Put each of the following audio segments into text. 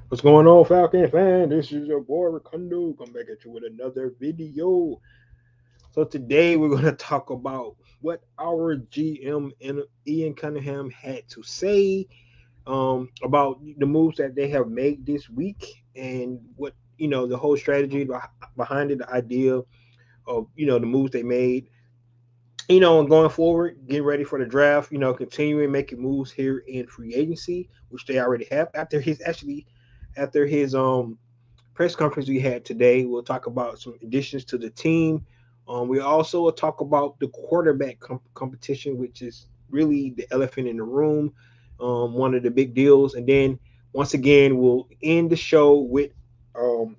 What's going on, Falcon fan? This is your boy Ricondo. Come back at you with another video. So today we're gonna talk about what our GM and Ian Cunningham had to say about the moves that they have made this week and what the whole strategy behind it, the idea of the moves they made. And going forward, getting ready for the draft. Continuing making moves here in free agency, which they already have after his press conference we had today. We'll talk about some additions to the team. We also will talk about the quarterback competition, which is really the elephant in the room, one of the big deals. And then once again, we'll end the show with um,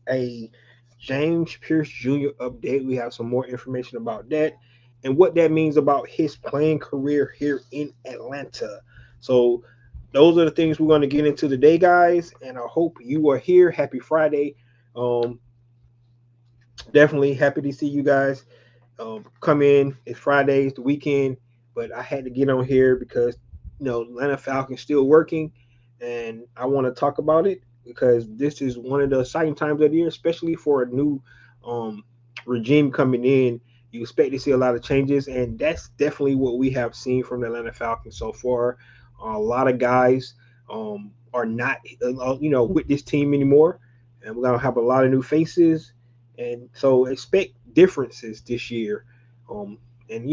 a James Pierce Jr. update. We have some more information about that and what that means about his playing career here in Atlanta. So those are the things we're going to get into today, guys. And I hope you are here. Happy Friday. Um, Definitely happy to see you guys come in. It's Friday, it's the weekend, but I had to get on here because Atlanta Falcons still working, and I want to talk about it because this is one of the exciting times of the year, especially for a new um, regime coming in. You expect to see a lot of changes, and that's definitely what we have seen from the Atlanta Falcons so far. A lot of guys are not, with this team anymore, and we're gonna have a lot of new faces, and so expect differences this year. Um, and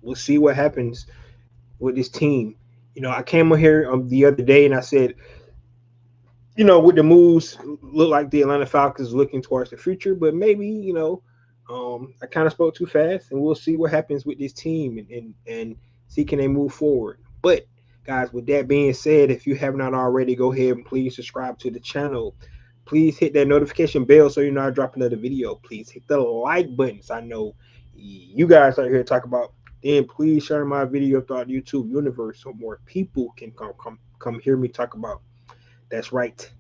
we'll see what happens with this team. I came on here the other day and I said, with the moves, look like the Atlanta Falcons looking towards the future, but maybe I kind of spoke too fast, and we'll see what happens with this team and see can they move forward. But guys, with that being said, if you have not already, go ahead and please subscribe to the channel. Please hit that notification bell so you know I drop another video. Please hit the like buttons. I know you guys are here to talk about. Then please share my video throughout the YouTube universe so more people can come hear me talk about. That's right,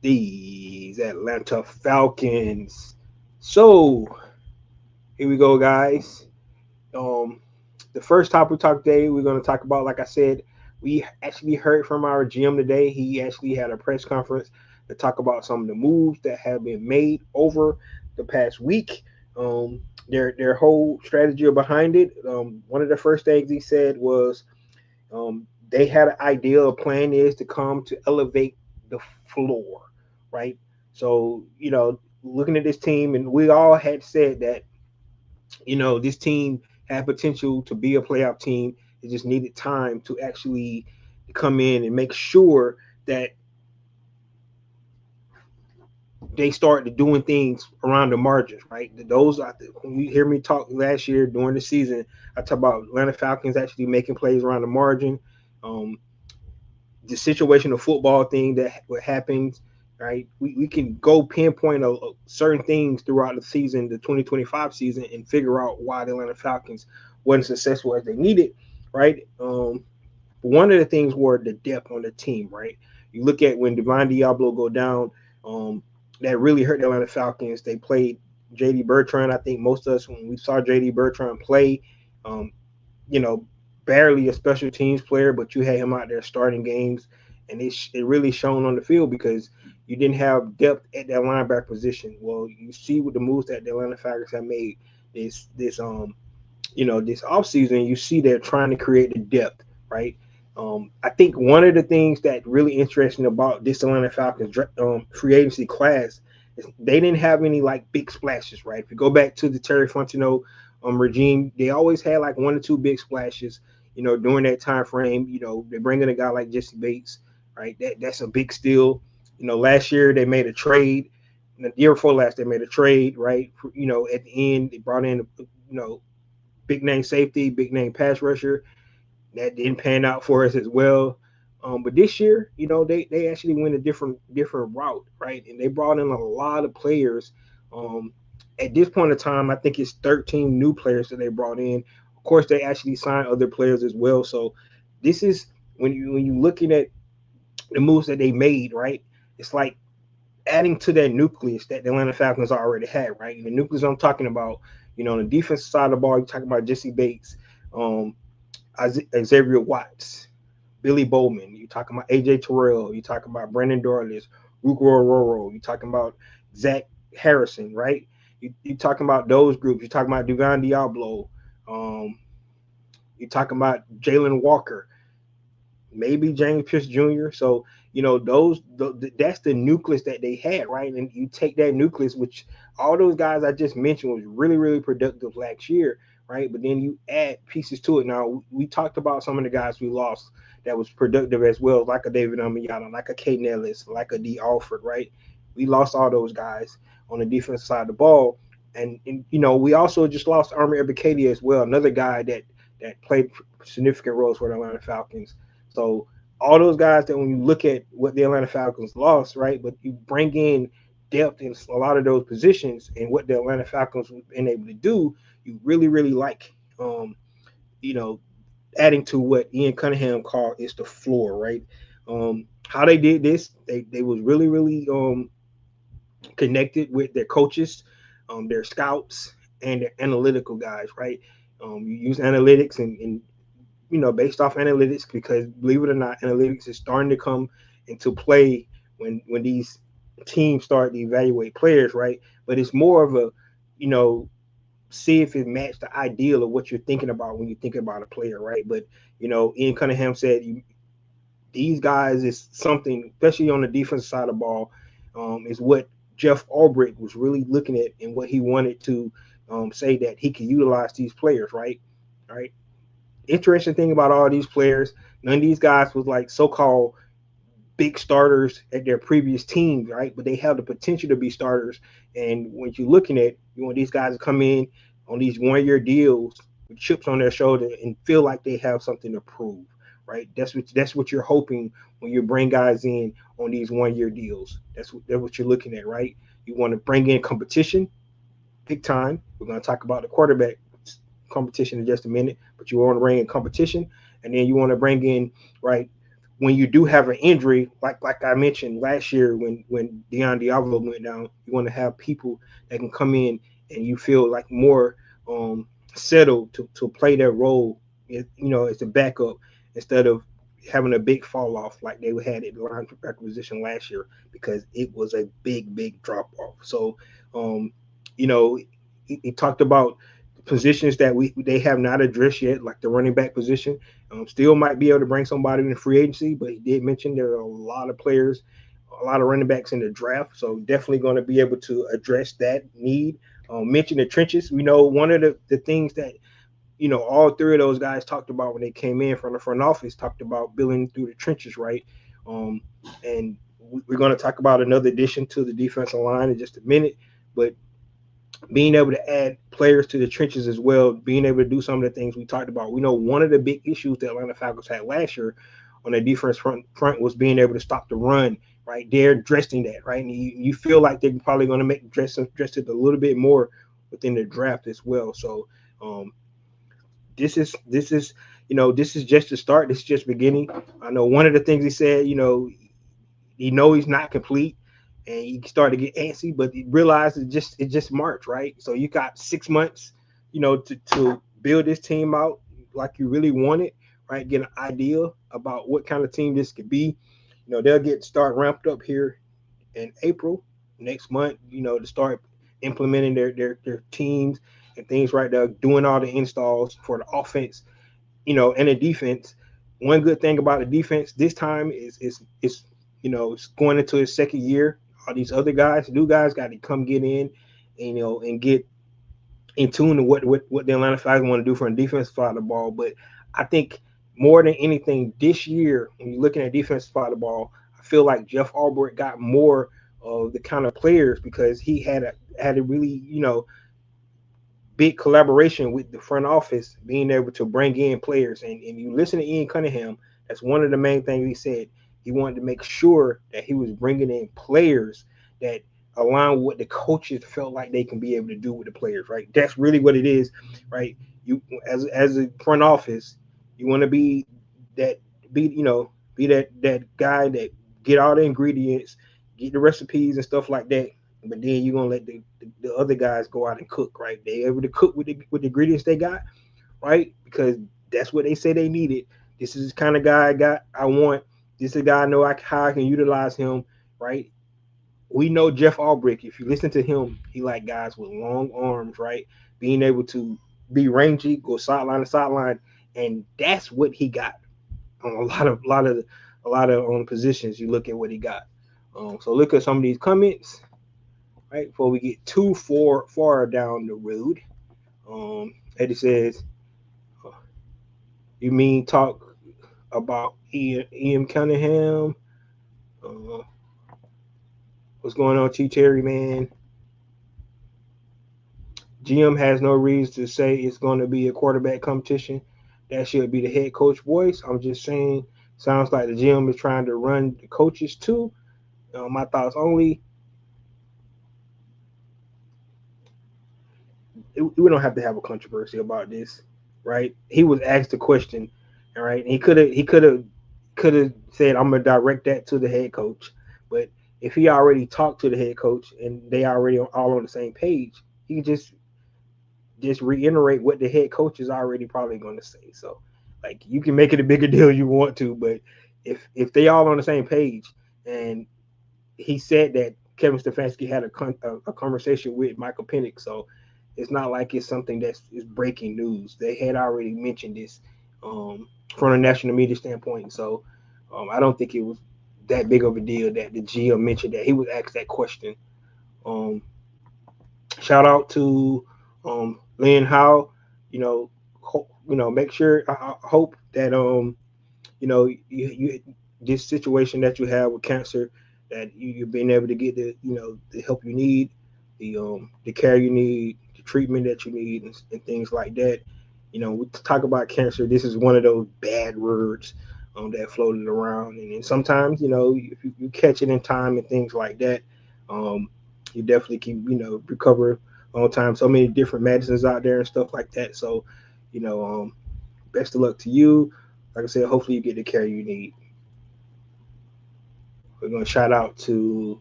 these Atlanta Falcons. So here we go, guys. Um, the first topic we talk today, we're going to talk about, like I said, we actually heard from our GM today. He actually had a press conference to talk about some of the moves that have been made over the past week. Their whole strategy behind it. One of the first things he said was they had an idea, a plan is to come to elevate the floor, right? So looking at this team, and we all had said that this team had potential to be a playoff team. It just needed time to actually come in and make sure that they started doing things around the margins, right? Those when you hear me talk last year during the season, I talk about Atlanta Falcons actually making plays around the margin. Um, the situational football thing that what happens, right? We can go pinpoint certain things throughout the season, the 2025 season, and figure out why the Atlanta Falcons wasn't successful as they needed, right? One of the things were the depth on the team, right? You look at when Divine Diablo go down, um, that really hurt the Atlanta Falcons. They played JD Bertrand. I think most of us, when we saw JD Bertrand play, um, you know, barely a special teams player, but you had him out there starting games, and it really shone on the field because you didn't have depth at that linebacker position. Well, you see with the moves that the Atlanta Falcons have made this offseason, you see they're trying to create the depth, right? I think one of the things that really interesting about this Atlanta Falcons free agency class is they didn't have any like big splashes, right? If you go back to the Terry Fontenot regime, they always had like one or two big splashes, during that time frame. They bring in a guy like Jesse Bates, right? That's a big steal. Last year they made a trade. The year before last, they made a trade, right? At the end, they brought in, big name safety, big name pass rusher. That didn't pan out for us as well. But this year, they actually went a different route, right? And they brought in a lot of players. Um, at this point in time, I think it's 13 new players that they brought in. Of course, they actually signed other players as well. So this is when you looking at the moves that they made, right? It's like adding to that nucleus that the Atlanta Falcons already had, right? The nucleus I'm talking about, on the defensive side of the ball, you're talking about Jesse Bates, um, Xavier Watts, Billy Bowman. You talking about AJ Terrell. You talking about Brandon Dorless, Ruko Roro. You talking about Zach Harrison, right? You talking about those groups. You talking about Dugan Diablo. Um, you talking about Jalen Walker, maybe James Pierce Jr. So that's the nucleus that they had, right? And you take that nucleus, which all those guys I just mentioned was really really productive last year, right? But then you add pieces to it. Now we talked about some of the guys we lost that was productive as well, like a David Amiyana, like a Kate Nellis, like a D Alford, right? We lost all those guys on the defensive side of the ball. And we also just lost Army Ebiketie as well, another guy that played significant roles for the Atlanta Falcons. So all those guys that when you look at what the Atlanta Falcons lost, right? But you bring in depth in a lot of those positions and what the Atlanta Falcons have been able to do, you really, really like you know, adding to what Ian Cunningham called is the floor, right? How they did this, they was really, really connected with their coaches, their scouts, and their analytical guys, right? You use analytics and based off analytics, because believe it or not, analytics is starting to come into play when these teams start to evaluate players, right? But it's more of a, you know, see if it matched the ideal of what you're thinking about when you think about a player, right? But Ian Cunningham said these guys is something, especially on the defensive side of the ball, is what Jeff Albrecht was really looking at and what he wanted to say that he could utilize these players, right? Right. Interesting thing about all these players, none of these guys was like so-called big starters at their previous teams, right? But they have the potential to be starters. And when you're looking at, you want these guys to come in on these one-year deals with chips on their shoulder and feel like they have something to prove, right? That's what you're hoping when you bring guys in on these one-year deals. That's what you're looking at, right? You want to bring in competition, big time. We're going to talk about the quarterback competition in just a minute, but you want to bring in competition, and then you want to bring in, right, when you do have an injury, like I mentioned last year when Deion Diablo went down, you want to have people that can come in and you feel like more settled to play their role, as a backup instead of having a big fall off like they had at the linebacker position last year because it was a big drop off. So, you know, he talked about positions that they have not addressed yet, like the running back position. Still might be able to bring somebody in the free agency, but he did mention there are a lot of players, a lot of running backs in the draft, so definitely going to be able to address that need. Mention the trenches. We know one of the things that all three of those guys talked about when they came in from the front office, talked about building through the trenches, right? Um, and we're going to talk about another addition to the defensive line in just a minute, but being able to add players to the trenches as well, being able to do some of the things we talked about. We know one of the big issues that Atlanta Falcons had last year on their defense front was being able to stop the run. Right, they're addressing that, right, and you feel like they're probably going to make dress it a little bit more within the draft as well. So this is just the start. This is just beginning. I know one of the things he said, he's not complete, and you start to get antsy, but you realize it's just March, right? So you got 6 months, to build this team out like you really want it, right? Get an idea about what kind of team this could be. They'll start ramped up here in April next month, to start implementing their teams and things, right? They're doing all the installs for the offense, and the defense. One good thing about the defense this time is it's going into its second year. All these other guys, new guys, got to come get in, and get in tune to what the Atlanta Falcons want to do from the defensive side of the ball. But I think more than anything this year, when you're looking at defensive side of the ball, I feel like Jeff Albrecht got more of the kind of players because he had a really big collaboration with the front office, being able to bring in players. And you listen to Ian Cunningham, that's one of the main things he said. He wanted to make sure that he was bringing in players that align with what the coaches felt like they can be able to do with the players, right? That's really what it is, right? You as a front office, you want to that be that guy that get all the ingredients, get the recipes and stuff like that, but then you're gonna let the other guys go out and cook, right? They able to cook with the ingredients they got, right? Because that's what they say they needed This is the kind of guy I want. This is a guy I know how I can utilize him, right? We know Jeff Albrecht. If you listen to him, he like guys with long arms, right? Being able to be rangy, go sideline to sideline, and that's what he got on a lot of positions. You look at what he got. So look at some of these comments, right? Before we get too far down the road. Eddie says, "You mean talk about Ian Cunningham? Uh, what's going on, T Terry, man? GM has no reason to say it's going to be a quarterback competition. That should be the head coach voice. I'm just saying, sounds like the GM is trying to run the coaches too. My thoughts only. We don't have to have a controversy about this, right? He was asked a question, all right. And he could have said, "I'm gonna direct that to the head coach," but if he already talked to the head coach and they already all on the same page, he can just reiterate what the head coach is already probably going to say. So, like, you can make it a bigger deal you want to, but if they all on the same page, and he said that Kevin Stefanski had a conversation with Michael Penix, so it's not like it's something that's is breaking news. They had already mentioned this from a national media standpoint, so I don't think it was that big of a deal that the GM mentioned that he was asked that question. Um, Shout out to Lynn Howe. Make sure I hope that you this situation that you have with cancer, that you've been able to get the help you need, the care you need, the treatment that you need, and things like that. We talk about cancer. This is one of those bad words that floated around, and sometimes if you catch it in time and things like that, um, you definitely can recover on time. So many different medicines out there and stuff like that. So you know, best of luck to you. Like I said, hopefully you get the care you need. We're gonna shout out to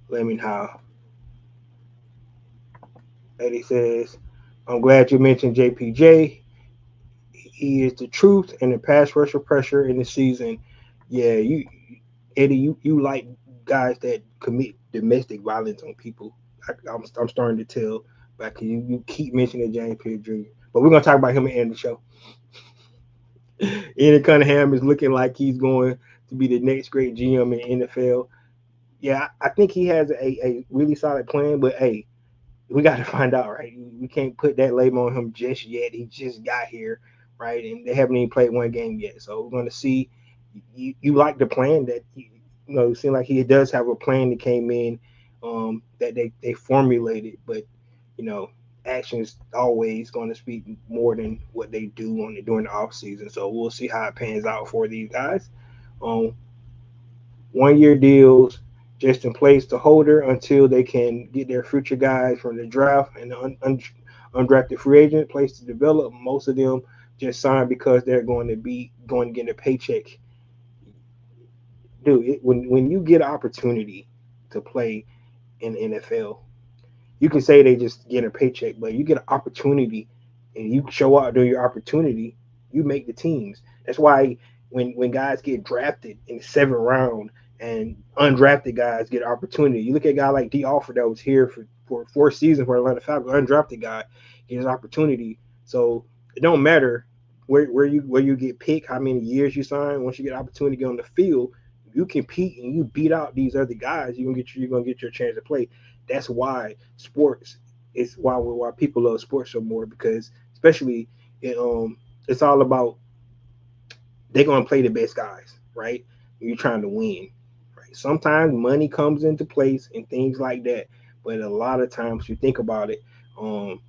Lemon Howe. Eddie says, "I'm glad you mentioned JPJ. He is the truth and the pass rusher pressure in the season. Yeah, Eddie, you like guys that commit domestic violence on people. I'm starting to tell, but you keep mentioning James Pierre Jr. But we're gonna talk about him at the end of the show. Ian Cunningham is looking like he's going to be the next great GM in the NFL. Yeah, I think he has a really solid plan, but hey, we got to find out, right? We can't put that label on him just yet. He just got here, right? And they haven't even played one game yet. So we're going to see. You like the plan that, it seems like he does have a plan that came in that they formulated, but, you know, actions always going to speak more than what they do during the off season. So we'll see how it pans out for these guys. 1 year deals just in place to holder until they can get their future guys from the draft and the undrafted free agent place to develop. Most of them just signed because they're going to get a paycheck. Dude, when you get an opportunity to play in the NFL, you can say they just get a paycheck, but you get an opportunity and you show out during your opportunity, you make the teams. That's why when guys get drafted in the seventh round and undrafted guys get opportunity, you look at a guy like D. Alford that was here for 4 seasons for Atlanta Falcons, undrafted guy, gets opportunity. So it don't matter where you get picked, how many years you sign. Once you get opportunity to get on the field, you compete and you beat out these other guys. You're gonna get your chance to play. That's why sports is why people love sports so more, because especially it's all about they're gonna play the best guys, right? You're trying to win, right? Sometimes money comes into place and things like that, but a lot of times um,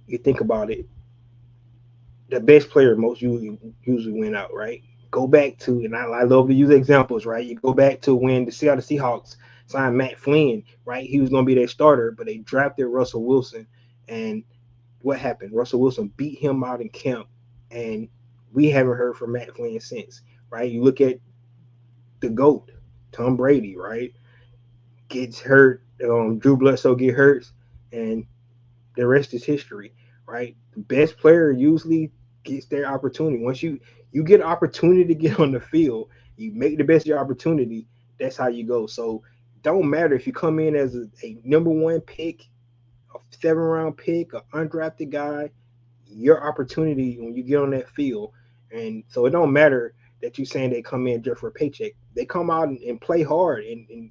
you think about it, the best player most usually win out, right? Go back to, and I love to use examples, right? You go back to when the Seattle Seahawks signed Matt Flynn, right? He was going to be their starter, but they drafted Russell Wilson, and what happened? Russell Wilson beat him out in camp, and we haven't heard from Matt Flynn since, right? You look at the GOAT, Tom Brady, right? Gets hurt, Drew Bledsoe get hurt, and the rest is history, right? The best player usually gets their opportunity. Once you get an opportunity to get on the field, you make the best of your opportunity. That's how you go. So don't matter if you come in as a number one pick, a 7 round pick, an undrafted guy, your opportunity when you get on that field. And so it don't matter that you saying they come in just for a paycheck. They come out and play hard and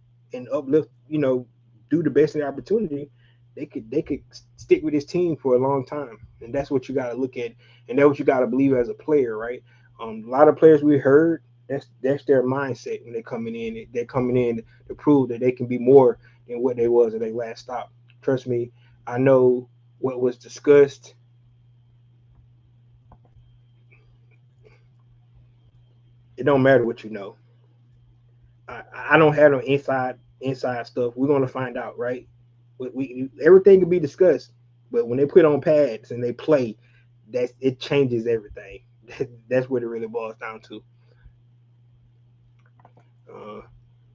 uplift, do the best in the opportunity. They could stick with this team for a long time. And that's what you got to look at. And that's what you got to believe as a player, right? A lot of players we heard, that's their mindset when they're coming in. They're coming in to prove that they can be more than what they was at their last stop. Trust me, I know what was discussed. It don't matter what you know. I don't have no inside stuff. We're gonna find out, right? We everything can be discussed, but when they put on pads and they play, it changes everything. That's what it really boils down to. Uh,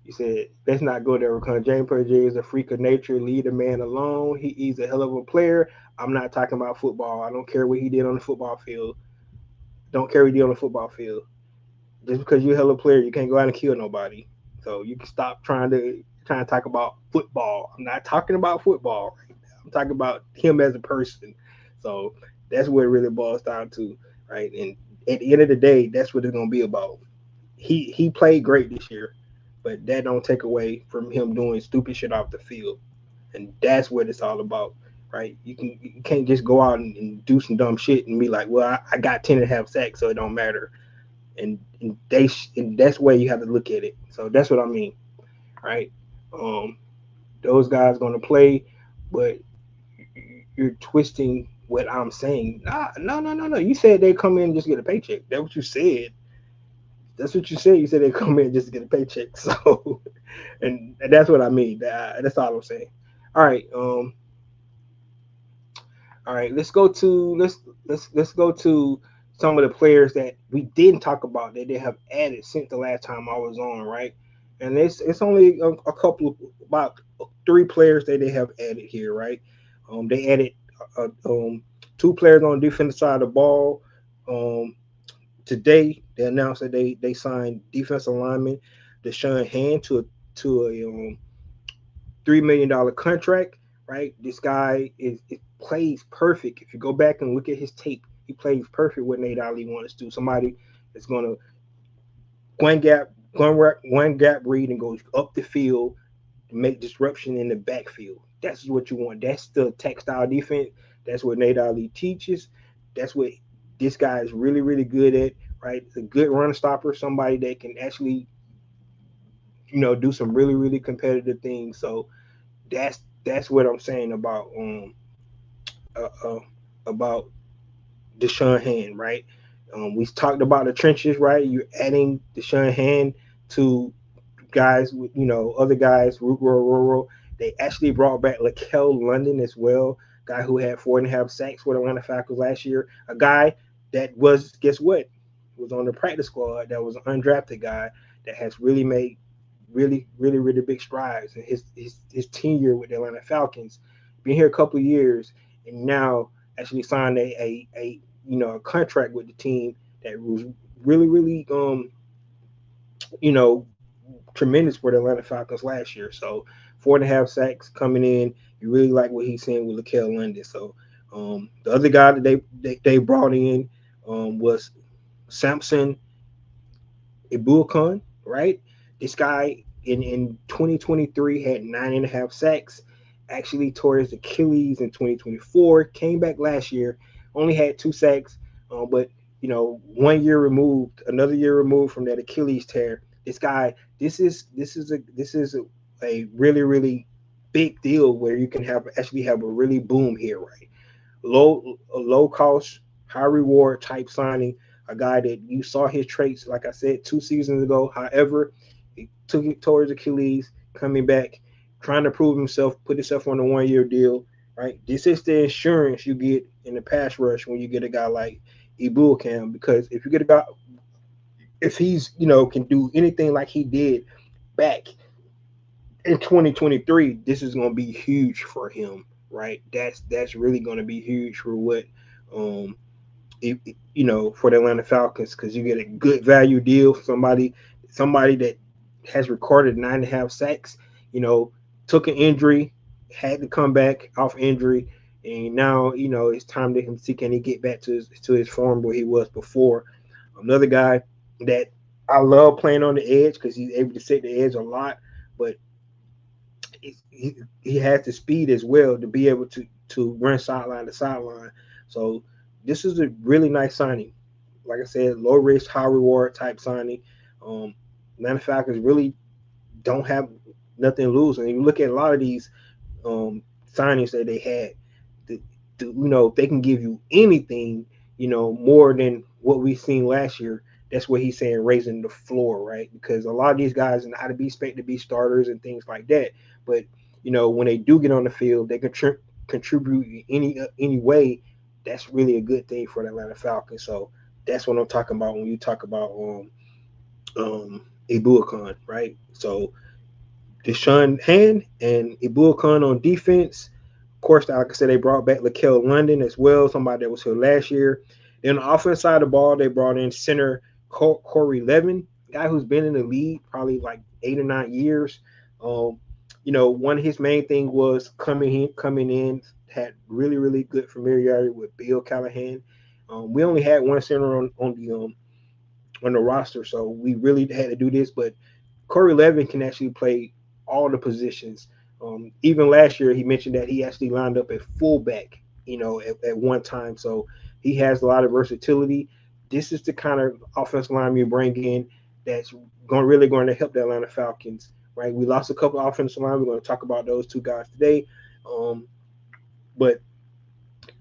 you said let's not go there because James Purdy is a freak of nature. Leave the man alone. He's a hell of a player. I'm not talking about football. I don't care what he did on the football field. Don't care what he did on the football field. Just because you're a hell of a player, you can't go out and kill nobody. So you can stop trying to talk about football. I'm not talking about football right now. I'm talking about him as a person. So that's what it really boils down to, right? And at the end of the day, that's what it's gonna be about. He played great this year, but that don't take away from him doing stupid shit off the field. And that's what it's all about, right? You can't just go out and do some dumb shit and be like, well, I got 10.5 sacks, so it don't matter. And that's where you have to look at it. So that's what I mean, right? Um, those guys going to play, but you're twisting what I'm saying. Nah, no, no, no, no. You said they come in and just get a paycheck. That's what you said. That's what you said. You said they come in just to get a paycheck. So, and that's what I mean. That's all I'm saying. All right. All right, let's go to some of the players that we didn't talk about that they have added since the last time I was on, right? And it's only a couple of about 3 players that they have added here, right? They added uh, um, 2 players on the defensive side of the ball. Um, Today they announced that they signed defensive lineman Deshaun Hand to a $3 million contract, right? This guy is plays perfect. If you go back and look at his tape, he plays perfect what Nate Ali wants to do. Somebody that's gonna one gap, one gap read and goes up the field to make disruption in the backfield. That's what you want. That's the textile defense. That's what Nate Ali teaches. That's what this guy is really, really good at, right? A good run stopper, somebody that can actually, do some really, really competitive things. So that's what I'm saying uh, uh, about Deshaun Hand, right? We talked about the trenches, right? You're adding Deshaun Hand to guys with other guys, rural. They actually brought back Lakel London as well, guy who had 4.5 sacks with Atlanta Falcons last year. A guy that was, guess what, was on the practice squad. That was an undrafted guy that has really made really, really, really big strides in his tenure with the Atlanta Falcons. Been here a couple of years and now actually signed a contract with the team that was really, really you know tremendous for the Atlanta Falcons last year. So 4.5 sacks coming in. You really like what he's saying with Lakel London. So the other guy that they brought in was Samson Ibukun, right? This guy in 2023 had 9.5 sacks. Actually tore his Achilles in 2024. Came back last year, only had 2 sacks, but 1 year removed, another year removed from that Achilles tear. This guy, this is a really, really big deal where you can have a really boom here, right? Low cost, high reward type signing. A guy that you saw his traits, like I said, 2 seasons ago. However, he took it towards Achilles, coming back, trying to prove himself, put himself on a 1 year deal. Right, this is the insurance you get in the pass rush when you get a guy like Ibukam. Because if you get a guy, if he's can do anything like he did back in 2023, this is going to be huge for him, right? That's really going to be huge for what um for the Atlanta Falcons because you get a good value deal. Somebody that has recorded 9.5 sacks. You know, took an injury, had to come back off injury, and now it's time to him see can he get back to his form where he was before. Another guy that I love playing on the edge because he's able to set the edge a lot, but he has the speed as well to be able to run sideline to sideline. So this is a really nice signing. Like I said, low risk, high reward type signing. Atlanta Falcons really don't have nothing to lose. And you look at a lot of these signings that they had, if they can give you anything, more than what we've seen last year, that's what he's saying, raising the floor, right? Because a lot of these guys are not to be expected to be starters and things like that. But, when they do get on the field, they contribute any way. That's really a good thing for the Atlanta Falcons. So that's what I'm talking about when you talk about Ibuakon, right? So Deshaun Hand and Ibuakon on defense. Of course, like I said, they brought back Lakel London as well, somebody that was here last year. Then on the offense side of the ball, they brought in center Corey Levin, guy who's been in the league probably like 8 or 9 years. One of his main thing was coming in, had really, really good familiarity with Bill Callahan. We only had one center on the roster, so we really had to do this. But Corey Levin can actually play all the positions. Even last year, he mentioned that he actually lined up at fullback, at one time. So he has a lot of versatility. This is the kind of offensive line you bring in that's really going to help the Atlanta Falcons, right? We lost a couple of offensive line. We're going to talk about those two guys today. But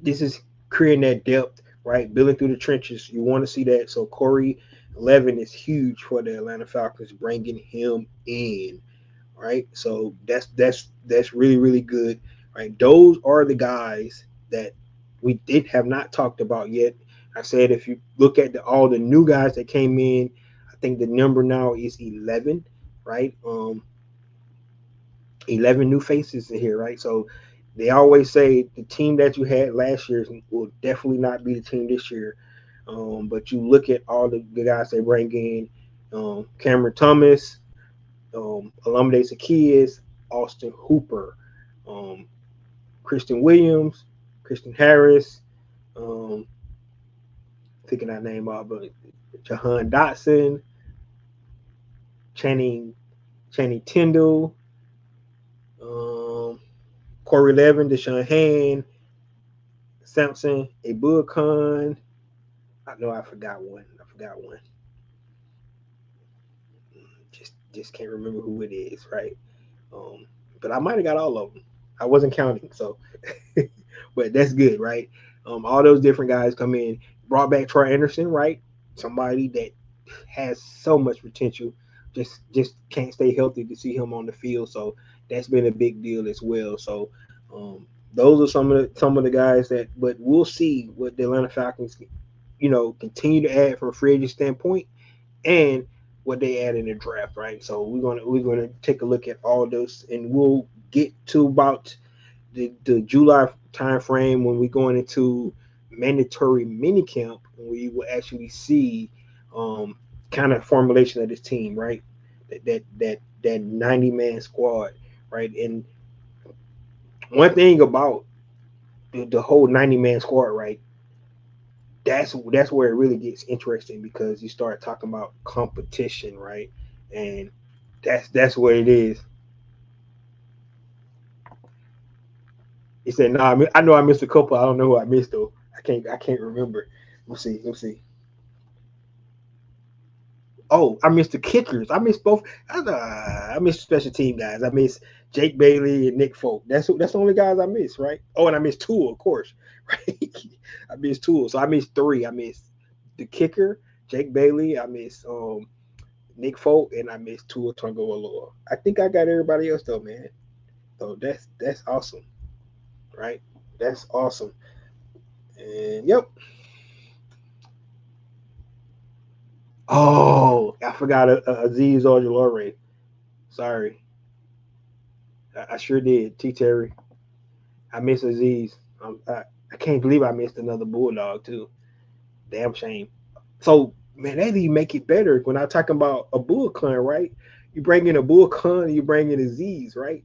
this is creating that depth, right? Building through the trenches. You want to see that. So Corey Levin is huge for the Atlanta Falcons, bringing him in, right? So that's really, really good, right? Those are the guys that we did have not talked about yet. I said if you look at all the new guys that came in, I think the number now is 11, right? 11 new faces in here, right? So they always say the team that you had last year will definitely not be the team this year. But you look at all the guys they bring in, Cameron Thomas, Olamide Zaccheaus, Austin Hooper, um, Christian Williams, Christian Harris, um, picking that name up, but Jahan Dotson, Channing Tindall, um, Corey Levin, Deshaun Hand, Samson Ibuakon. I know I forgot one. Just can't remember who it is, right? Um, but I might have got all of them. I wasn't counting, so but that's good, right? All those different guys come in. Brought back Troy Anderson, right? Somebody that has so much potential, just can't stay healthy to see him on the field. So that's been a big deal as well. So those are some of the guys that, but we'll see what the Atlanta Falcons, continue to add from a free agent standpoint and what they add in the draft, right? So we're gonna take a look at all those, and we'll get to about the July time frame when we're going into mandatory minicamp, and we will actually see um, kind of formulation of this team, right? That 90-man squad, right? And one thing about the whole 90-man squad, right? That's where it really gets interesting because you start talking about competition, right? And that's what it is. He said, "No, I know I missed a couple. I don't know who I missed though. I can't remember. We'll see. We'll see. Oh, I missed the kickers. I missed both. I missed special team guys. I missed Jake Bailey and Nick Folk. That's the only guys I missed, right? Oh, and I missed two, of course, right? I missed two, so I missed three. I missed the kicker, Jake Bailey. I missed Nick Folk, and I missed Tua Tagovailoa. I think I got everybody else though, man. So that's awesome, right? That's awesome. And yep. Oh, I forgot Aziz Ojulore. Sorry, I sure did. T Terry. I miss Aziz. I can't believe I missed another Bulldog too. Damn shame. So man, that even make it better when I'm talking about a bull clan, right? You bring in a bull clan, you bring in Aziz, right?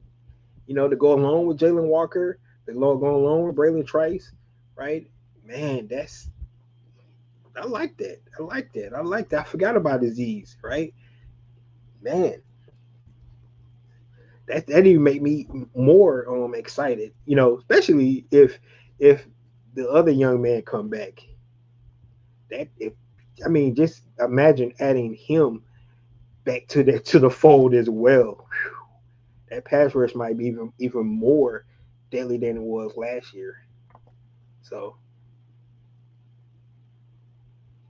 To go along with Jalen Walker, go along with Braylon Trice, right? Man, I like that. I like that. I like that. I forgot about Aziz, right? Man, that even make me more excited. Especially if the other young man come back. That if I mean, just imagine adding him back to the fold as well. That pass rush might be even more deadly than it was last year. So,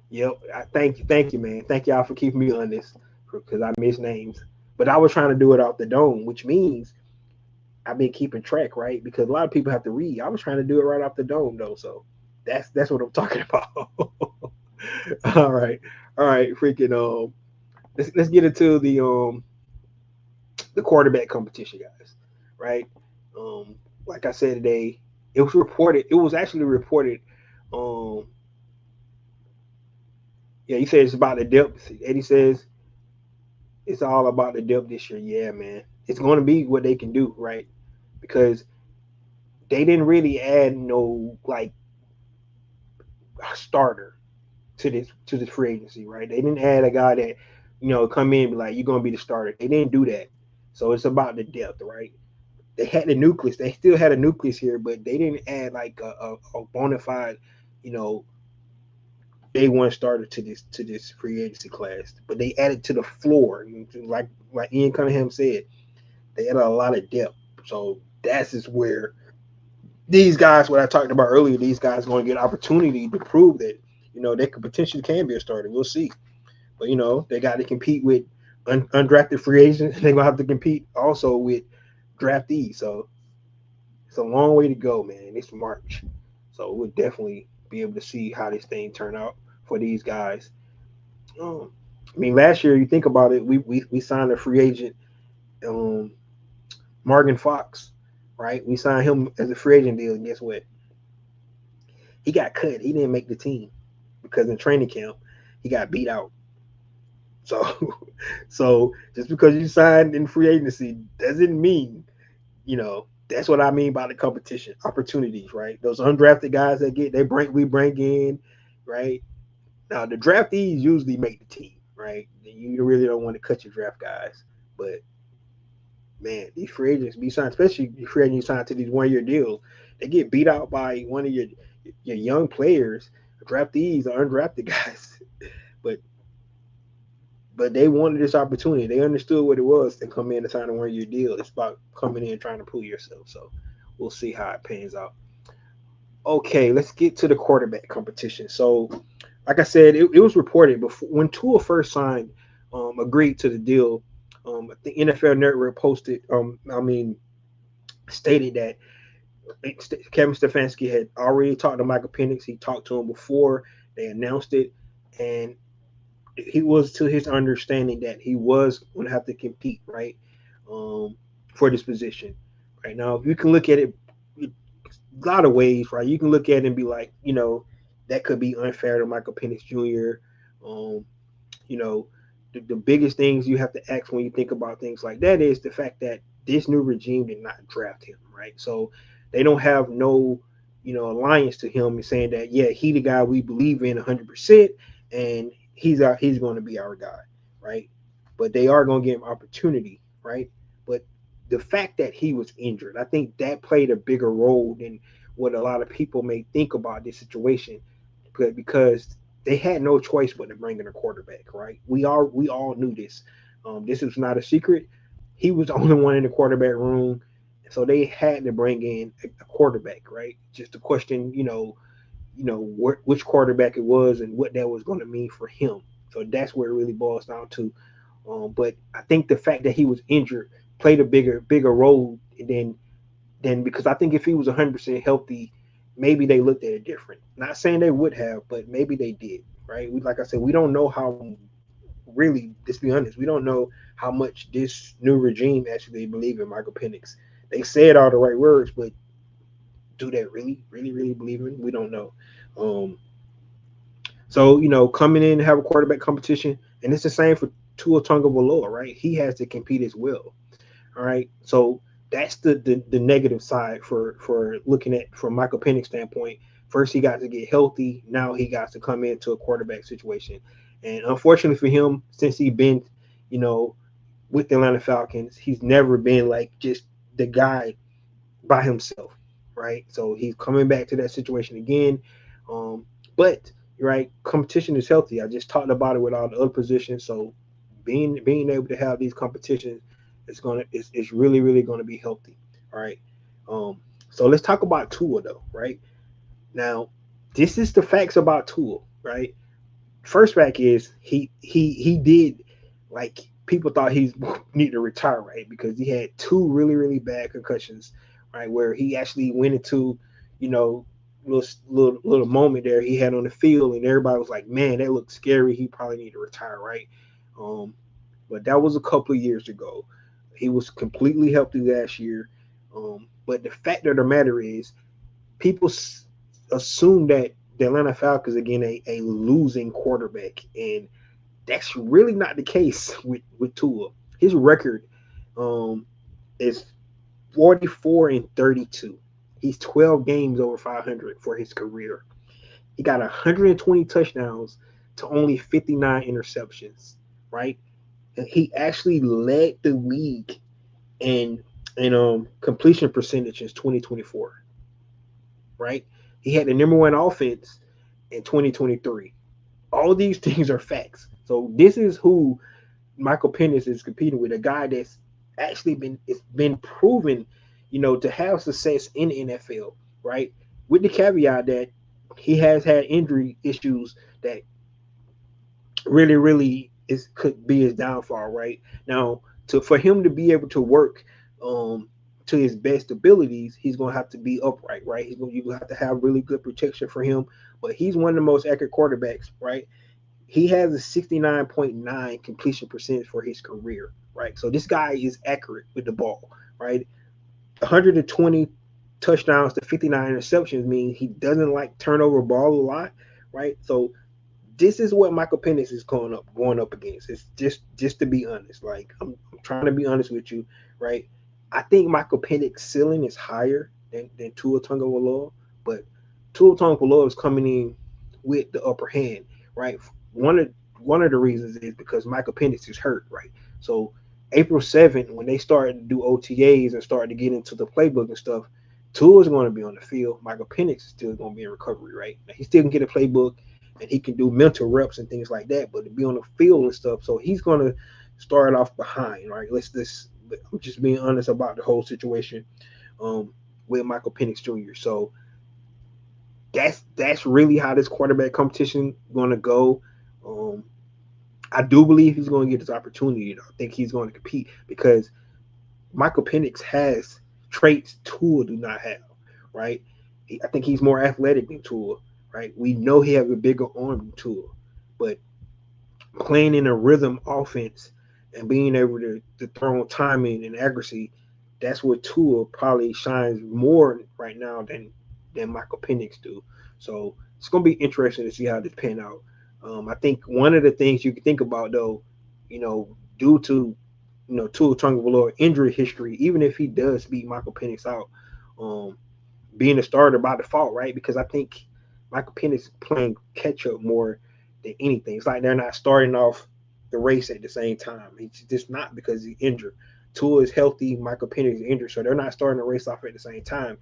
yep. Thank you, man. Thank y'all for keeping me honest because I miss names. But I was trying to do it off the dome, which means I've been keeping track, right? Because a lot of people have to read. I was trying to do it right off the dome though, so that's what I'm talking about. all right, all right, freaking let's get into the quarterback competition, guys. Right? Um, like I said today, it was reported. It was actually reported. Um, yeah, he said it's about the depth. Eddie says it's all about the depth this year. Yeah, man, it's going to be what they can do, right? Because they didn't really add no like starter to this free agency, right? They didn't add a guy that come in and be like you're going to be the starter. They didn't do that. So it's about the depth, right? They had the nucleus. They still had a nucleus here, but they didn't add like a bona fide, you know, day one starter to this free agency class. But they added to the floor, like Ian Cunningham said, they added a lot of depth. So that's just where these guys, what I talked about earlier, these guys are going to get opportunity to prove that they could potentially can be a starter. We'll see, but they got to compete with undrafted free agents. They're gonna have to compete also with draftees. So it's a long way to go, man. It's March, so we'll definitely be able to see how this thing turn out for these guys. Um, I mean, last year, you think about it, we signed a free agent, um, Morgan Fox, right? We signed him as a free agent deal, and guess what? He got cut. He didn't make the team because in training camp he got beat out. So, so just because you signed in free agency doesn't mean that's what I mean by the competition opportunities, right? Those undrafted guys that we bring in, right? Now the draftees usually make the team, right? You really don't want to cut your draft guys, but man, these free agents be signed, especially the free agents you sign to these 1 year deals, they get beat out by one of your young players, draftees or undrafted guys, but they wanted this opportunity. They understood what it was to come in and sign a 1 year deal. It's about coming in and trying to prove yourself. So we'll see how it pans out. Okay, let's get to the quarterback competition. So, like I said, it was reported before when Tua first signed, agreed to the deal. The NFL Network posted, stated that Kevin Stefanski had already talked to Michael Penix. He talked to him before they announced it, and he was to his understanding that he was going to have to compete, right, um, for this position. Right now, if you can look at it a lot of ways, right? You can look at it and be like, that could be unfair to Michael Penix Jr. Um, you know, the biggest things you have to ask when you think about things like that is the fact that this new regime did not draft him, right? So they don't have no, alliance to him and saying that, yeah, he the guy we believe in 100%, and he's going to be our guy, right? But they are going to give him opportunity, right? But the fact that he was injured, I think that played a bigger role than what a lot of people may think about this situation, because they had no choice but to bring in a quarterback, right? We all knew this. This was not a secret. He was the only one in the quarterback room, so they had to bring in a quarterback, right? Just to question, which quarterback it was and what that was going to mean for him. So that's where it really boils down to. But I think the fact that he was injured played a bigger role than because I think if he was 100% healthy, maybe they looked at it different. Not saying they would have, but maybe they did, right? Like I said, we don't know how really. Let's be honest, we don't know how much this new regime actually believe in Michael Penix. They said all the right words, but do they really believe in him? We don't know. Um, So, coming in and have a quarterback competition, and it's the same for Tua Tagovailoa, right? He has to compete as well. All right. So that's the negative side for looking at from Michael Penix standpoint. First, he got to get healthy. Now he got to come into a quarterback situation, and unfortunately for him, since he's been, you know, with the Atlanta Falcons, he's never been like just the guy by himself, right? So he's coming back to that situation again. Um, but right, competition is healthy. I just talked about it with all the other positions. So being able to have these competitions is really really gonna be healthy. All right. Um, so let's talk about Tua though, right? Now, this is the facts about Tua, right? First fact is he did, like, people thought he needed to retire, right? Because he had two really really bad concussions, right? Where he actually went into, you know, little moment there he had on the field, and everybody was like, man, that looks scary. He probably need to retire, right? Um, but that was a couple of years ago. He was completely healthy last year. But the fact of the matter is, people assume that the Atlanta Falcons are getting a losing quarterback, and that's really not the case with Tua. His record um, is 44-32. He's 12 games over 500 for his career. He got 120 touchdowns to only 59 interceptions, right? And he actually led the league in completion percentage in 2024, right? He had the number one offense in 2023. All these things are facts. So this is who Michael Penix is competing with, a guy that's actually been proven, to have success in the NFL, right? With the caveat that he has had injury issues that really, really could be his downfall, right? Now, for him to be able to work um to his best abilities, he's gonna have to be upright, right? You gonna have to have really good protection for him. But he's one of the most accurate quarterbacks, right? He has a 69.9 completion percentage for his career, right? So this guy is accurate with the ball, right? 120 touchdowns to 59 interceptions mean he doesn't like turnover ball a lot, right? So this is what Michael Penix is going up against. It's just to be honest. Like, I'm trying to be honest with you, right? I think Michael Penix's ceiling is higher than Tua Tagovailoa, but Tua Tagovailoa is coming in with the upper hand, right? One of one of the reasons is because Michael Penix is hurt, right? So April 7th, when they started to do OTAs and started to get into the playbook and stuff, Tua is going to be on the field. Michael Penix is still going to be in recovery, right? Now, he still can get a playbook and he can do mental reps and things like that, but to be on the field and stuff, so he's going to start off behind, right? I'm just being honest about the whole situation um, with Michael Penix Jr. So that's really how this quarterback competition going to go. Um, I do believe he's going to get this opportunity. I think he's going to compete because Michael Penix has traits Tua do not have, right? I think he's more athletic than Tua, right? We know he has a bigger arm than Tua, but playing in a rhythm offense and being able to throw on timing and accuracy, that's what Tua probably shines more right now than Michael Penix do. So it's going to be interesting to see how this pan out. I think one of the things you can think about though, due to Tua Tagovailoa injury history, even if he does beat Michael Penix out, um, being a starter by default, right? Because I think Michael Penix is playing catch up more than anything. It's like they're not starting off the race at the same time. It's just not because he's injured. Tua is healthy, Michael Penix is injured, so they're not starting the race off at the same time.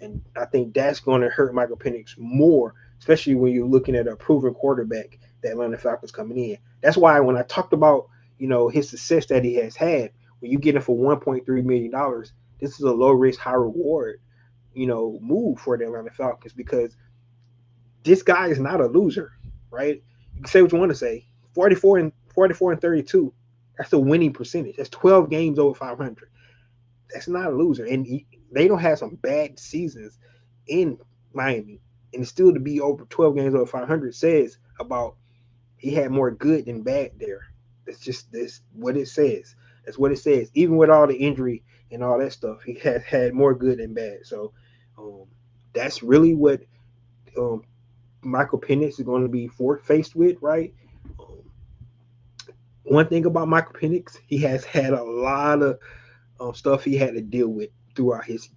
And I think that's going to hurt Michael Penix more, especially when you're looking at a proven quarterback, the Atlanta Falcons coming in. That's why when I talked about his success that he has had, when you get him for $1.3 million, this is a low risk, high reward, move for the Atlanta Falcons because this guy is not a loser, right? You can say what you want to say. 44 and 32. That's a winning percentage. That's 12 games over 500. That's not a loser, and they don't have some bad seasons in Miami, and still to be over 12 games over 500 says about he had more good than bad there. That's what it says. That's what it says. Even with all the injury and all that stuff, he had more good than bad. So um, that's really what um, Michael Penix is going to be faced with, right? Um, One thing about Michael Penix, he has had a lot of stuff he had to deal with throughout his,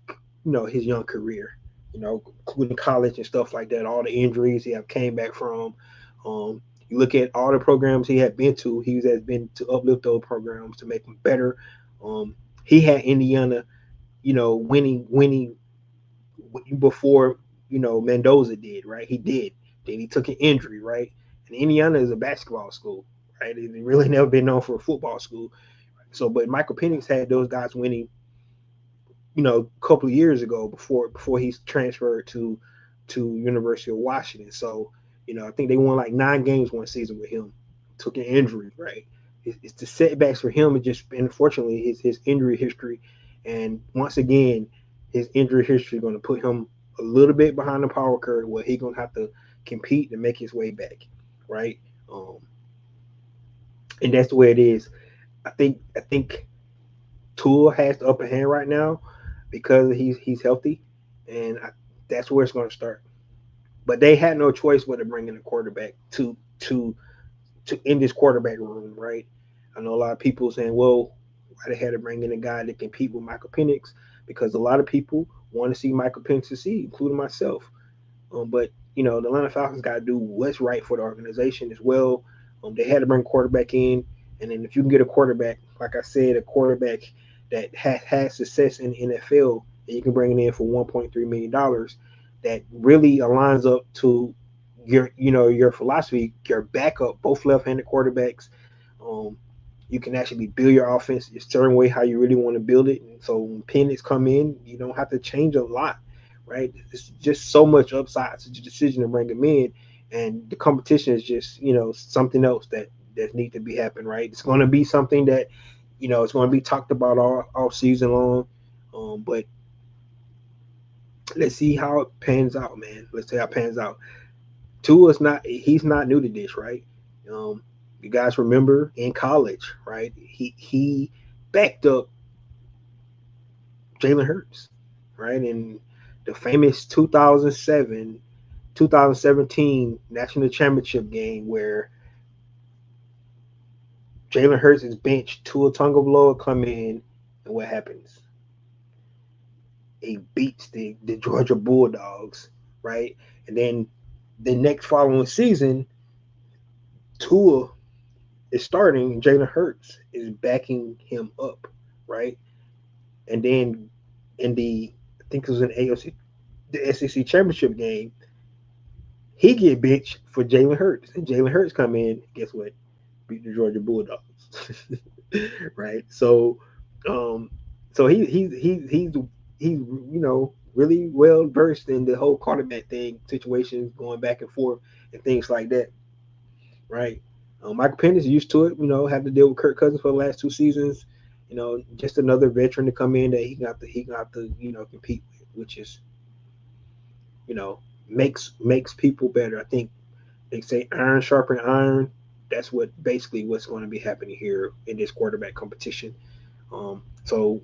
his young career. Including college and stuff like that. All the injuries he have came back from. You look at all the programs he had been to. He has been to uplift those programs to make them better. He had Indiana, winning before Mendoza did, right? He did. Then he took an injury, right? And Indiana is a basketball school, right? They really never been known for a football school. So, but Michael Penix had those guys winning, a couple of years ago before he's transferred to University of Washington. So, I think they won like 9 games one season with him. Took an injury, right? It's the setbacks for him. It just unfortunately his injury history, and once again, his injury history is going to put him a little bit behind the power curve, where he's going to have to compete and make his way back, right? Um, and that's the way it is. I think Tua has the upper hand right now because he's healthy, and that's where it's going to start. But they had no choice but to bring in a quarterback to in this quarterback room, right? I know a lot of people saying, well, why they had to bring in a guy that compete with Michael Penix, because a lot of people want to see Michael Penix succeed, including myself. But the Atlanta Falcons got to do what's right for the organization as well. They had to bring quarterback in, and then if you can get a quarterback, like I said, a quarterback that has had success in the NFL, and you can bring it in for $1.3 million, that really aligns up to your philosophy, your backup, both left-handed quarterbacks. Um, you can actually build your offense a certain way how you really want to build it. And so when Penix come in, you don't have to change a lot, right? It's just so much upside to the decision to bring him in, and the competition is just something else that needs to be happening, right? It's going to be something that it's going to be talked about all season long, but let's see how it pans out, man. Let's see how it pans out. Tua's not he's not new to this, right? Um, you guys remember in college, right? He backed up Jalen Hurts, right? In the famous 2017 national championship game where Jalen Hurts is benched, Tua Tagovailoa come in, and what happens? He beats the Georgia Bulldogs, right? And then the next following season, Tua is starting, Jalen Hurts is backing him up, right? And then in I think it was an AOC, the SEC championship game, he get benched for Jalen Hurts, and Jalen Hurts come in. Guess what? Beat the Georgia Bulldogs, right? So, um, so he's really well versed in the whole quarterback thing, situations going back and forth, and things like that, right? Michael Penix is used to it. Had to deal with Kirk Cousins for the last 2 seasons. Just another veteran to come in that he got to compete with, which is you know makes people better. I think they say iron sharpen iron. That's what's going to be happening here in this quarterback competition. So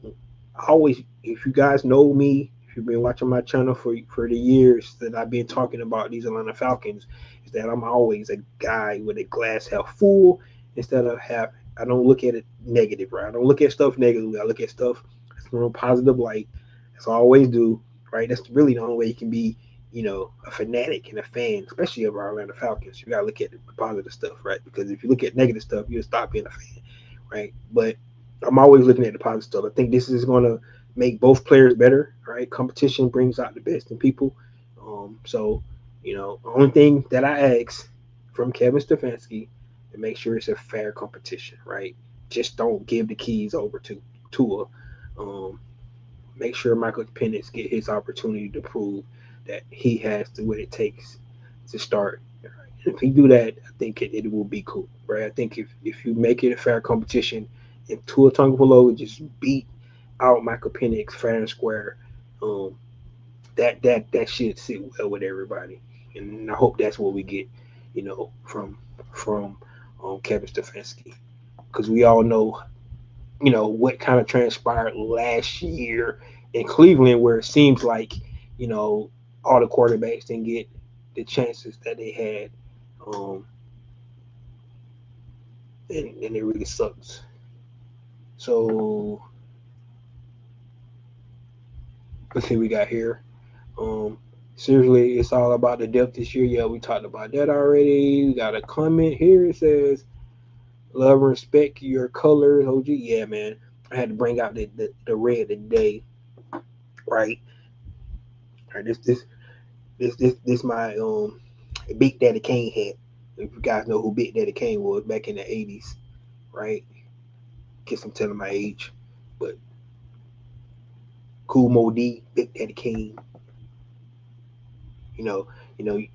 I always, if you guys know me, if you've been watching my channel for the years that I've been talking about these Atlanta Falcons, is that I'm always a guy with a glass half full instead of half. I don't look at it negative, right? I don't look at stuff negatively. I look at stuff from a positive light. That's what I always do, right? That's really the only way you can be, a fanatic and a fan, especially of our Atlanta Falcons. You gotta look at the positive stuff, right? Because if you look at negative stuff, you'll stop being a fan, right? But I'm always looking at the positive stuff. I think this is going to make both players better, right? Competition brings out the best in people. So, the only thing that I ask from Kevin Stefanski to make sure it's a fair competition, right? Just don't give the keys over to Tua. Um, Make sure Michael Penix get his opportunity to prove that he has what it takes to start. If he do that, I think it will be cool, right? I think if you make it a fair competition and Tua Tagovailoa just beat out Michael Penix fair and square, um, that should sit well with everybody, and I hope that's what we get, from Kevin Stefanski, because we all know what kind of transpired last year in Cleveland, where it seems like all the quarterbacks didn't get the chances that they had, um, and it really sucks. So let's see what we got here. Um, Seriously, it's all about the depth this year. Yeah, we talked about that already. We got a comment here. It says, "Love and respect your colors, OG." Yeah, man. I had to bring out the red today, right? All right, this my Big Daddy Kane hat. If you guys know who Big Daddy Kane was back in the '80s, right? Guess I'm telling my age, but Cool Mo D, Big Daddy Kane. You know,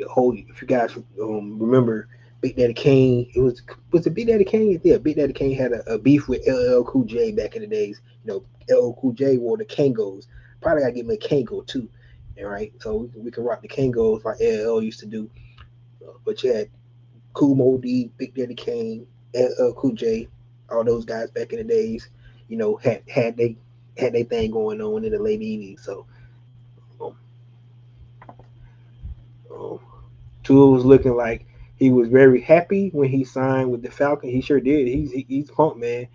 whole. If you guys remember Big Daddy Kane, it Big Daddy Kane? Yeah, Big Daddy Kane had a beef with LL Cool J back in the days. LL Cool J wore the Kangos. Probably gotta get me a Kango too. All right, so we can rock the Kangos like LL used to do. But you had Cool Mo D, Big Daddy Kane, LL Cool J, all those guys back in the days. Had they thing going on in the late '80s. So um, um, Tua was looking like he was very happy when he signed with the Falcons. He sure did. He's pumped, man.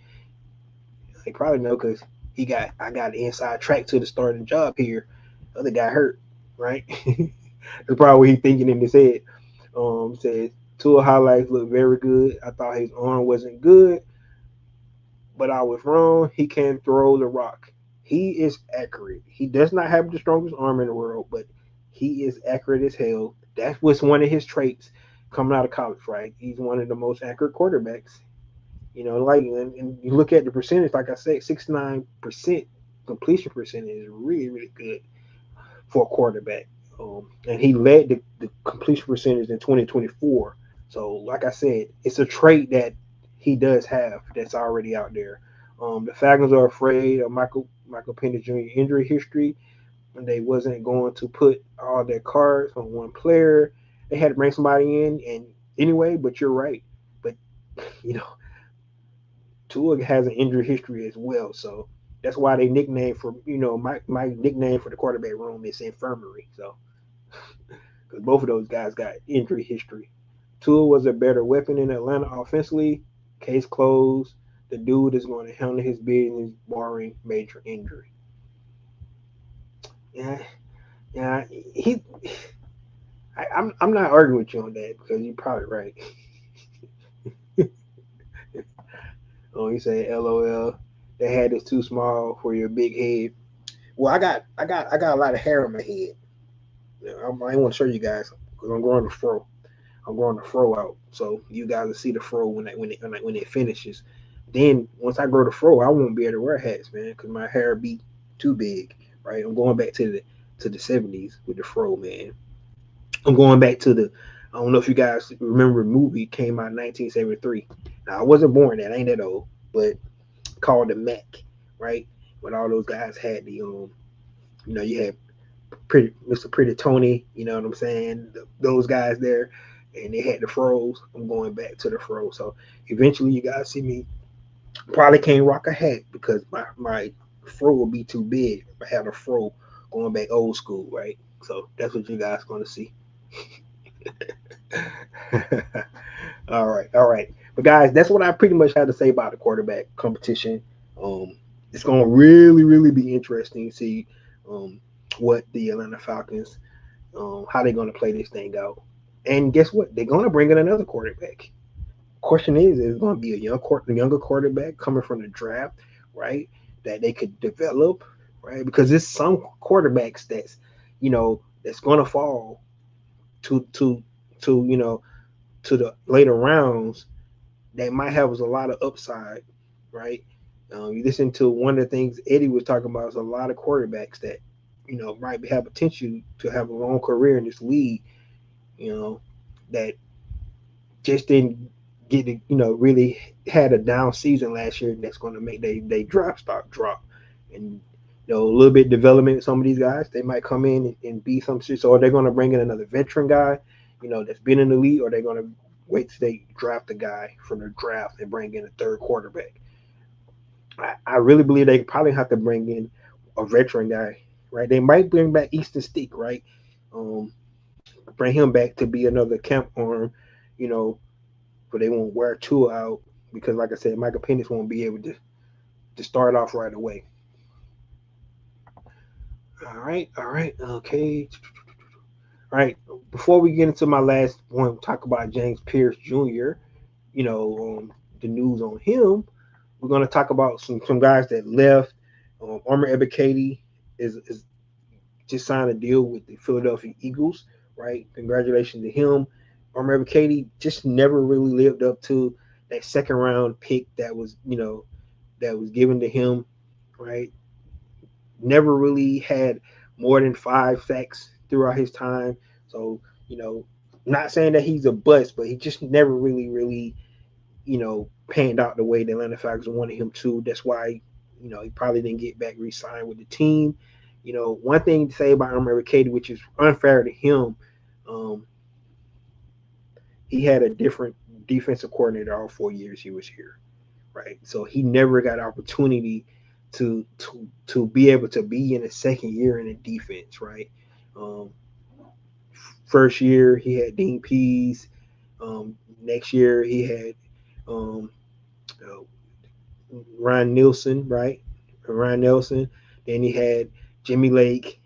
They probably know because I got an inside track to the starting job here. The other guy hurt, right? That's probably what he's thinking in his head. Says Tua highlights look very good. I thought his arm wasn't good, but I was wrong. He can throw the rock. He is accurate. He does not have the strongest arm in the world, but he is accurate as hell. That was one of his traits coming out of college, right? He's one of the most accurate quarterbacks. And you look at the percentage, like I said, 69% completion percentage is really, really good for a quarterback. And he led the completion percentage in 2024. So, like I said, it's a trait that he does have that's already out there. The Falcons are afraid of Michael Penix Jr. injury history, and they wasn't going to put all their cards on one player. They had to bring somebody in, and anyway. But you're right. But you know, Tua has an injury history as well, so that's why they nickname for my nickname for the quarterback room is infirmary. So because both of those guys got injury history. Tua was a better weapon in Atlanta offensively. Case closed. The dude is going to handle his business, barring major injury. Yeah, yeah. I'm not arguing with you on that because you're probably right. Oh, you say LOL. The hat is too small for your big head. Well, I got a lot of hair on my head. I want to show you guys because I'm growing the fro. I'm growing the fro out, so you guys will see the fro when it finishes. Then once I grow the fro, I won't be able to wear hats, man, because my hair be too big. Right? I'm going back to the '70s with the fro, man. I'm going back to the. I don't know if you guys remember a movie came out in 1973. Now I wasn't born then, I ain't that old, but called the Mac, right? When all those guys had you had Pretty Mr. Pretty Tony, you know what I'm saying? Those guys there, and they had the fros. I'm going back to the fro. So eventually, you guys see me. Probably can't rock a hat because my fro will be too big. If I had a fro going back old school, right? So that's what you guys going to see. All right. But guys, that's what I pretty much had to say about the quarterback competition. Um, it's going to really, really be interesting to see um, what the Atlanta Falcons how they're going to play this thing out. And guess what? They're going to bring in another quarterback. Question is it going to be a younger quarterback coming from the draft, right? That they could develop, right? Because there's some quarterbacks that's going to fall to to to to the later rounds that might have a lot of upside, right? You listen to one of the things Eddie was talking about is a lot of quarterbacks that might have potential to have a long career in this league, you know, that just didn't get really had a down season last year. That's going to make they draft stock drop, and a little bit development. Some of these guys they might come in and be some shit. So are they going to bring in another veteran guy, that's been in the league, or are they going to wait till they draft a guy from the draft and bring in a third quarterback? I really believe they probably have to bring in a veteran guy, right? They might bring back Easton Stick, right? Um, bring him back to be another camp arm, you know, but they won't wear Tua out because, like I said, Michael Penix won't be able to start off right away. All right, okay. All right, before we get into my last one, talk about James Pierce Jr., you know, the news on him. We're going to talk about some guys that left. Armor Ebiketie is just signed a deal with the Philadelphia Eagles, right? Congratulations to him. Armor Ebiketie just never really lived up to that second round pick that was, that was given to him, right? Never really had more than 5 sacks throughout his time. So, not saying that he's a bust, but he just never really, panned out the way the Atlanta Falcons wanted him to. That's why, he probably didn't get back re-signed with the team. One thing to say about Armor Katie, which is unfair to him, um, he had a different defensive coordinator all 4 years he was here, right? So he never got opportunity to be able to be in a second year in a defense, right? Um, First year he had Dean Pease. Next year he had um, uh, Ryan Nielsen, right? Ryan Nelson. Then he had Jimmy Lake,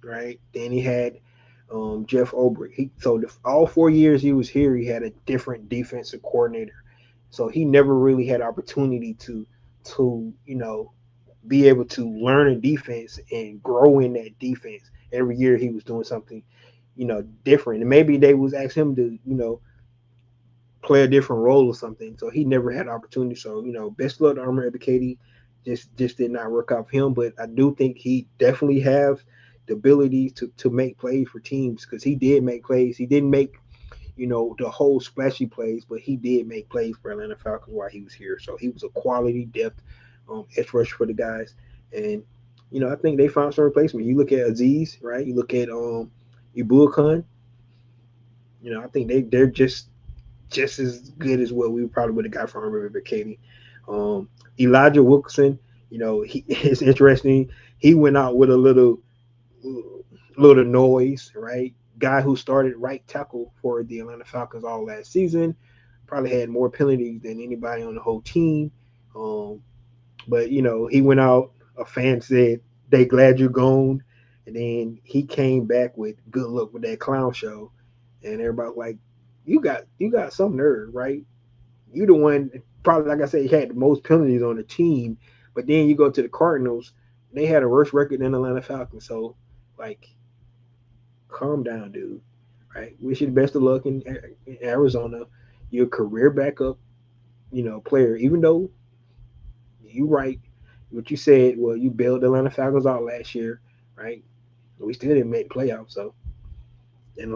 right? Then he had Jeff Ulbrich. All 4 years he was here, he had a different defensive coordinator. So he never really had opportunity to be able to learn a defense and grow in that defense. Every year he was doing something, different. And maybe they was asking him to, play a different role or something. So he never had opportunity. So, best luck to Armor Ebiketie. Just did not work out for him. But I do think he definitely have the ability to make plays for teams because he did make plays. He didn't make, the whole splashy plays, but he did make plays for Atlanta Falcons while he was here. So he was a quality depth edge rush for the guys. And, I think they found some replacement. You look at Aziz, right? You look at Ibuakan. I think they're just as good as what we probably would have got from River Katie. Elijah Wilkinson, he it's interesting. He went out with a little noise, right? Guy who started right tackle for the Atlanta Falcons all last season, probably had more penalties than anybody on the whole team. Um, but he went out. A fan said they glad you're gone, and then he came back with good luck with that clown show, and everybody like, you got some nerve, right? You the one probably like I said, he had the most penalties on the team, but then you go to the Cardinals, they had a worse record than the Atlanta Falcons. So like, calm down, dude. Right? Wish you the best of luck in Arizona. You're a career backup, player. Even though you right, what you said, well, you bailed the Atlanta Falcons out last year, right? We still didn't make playoffs, so and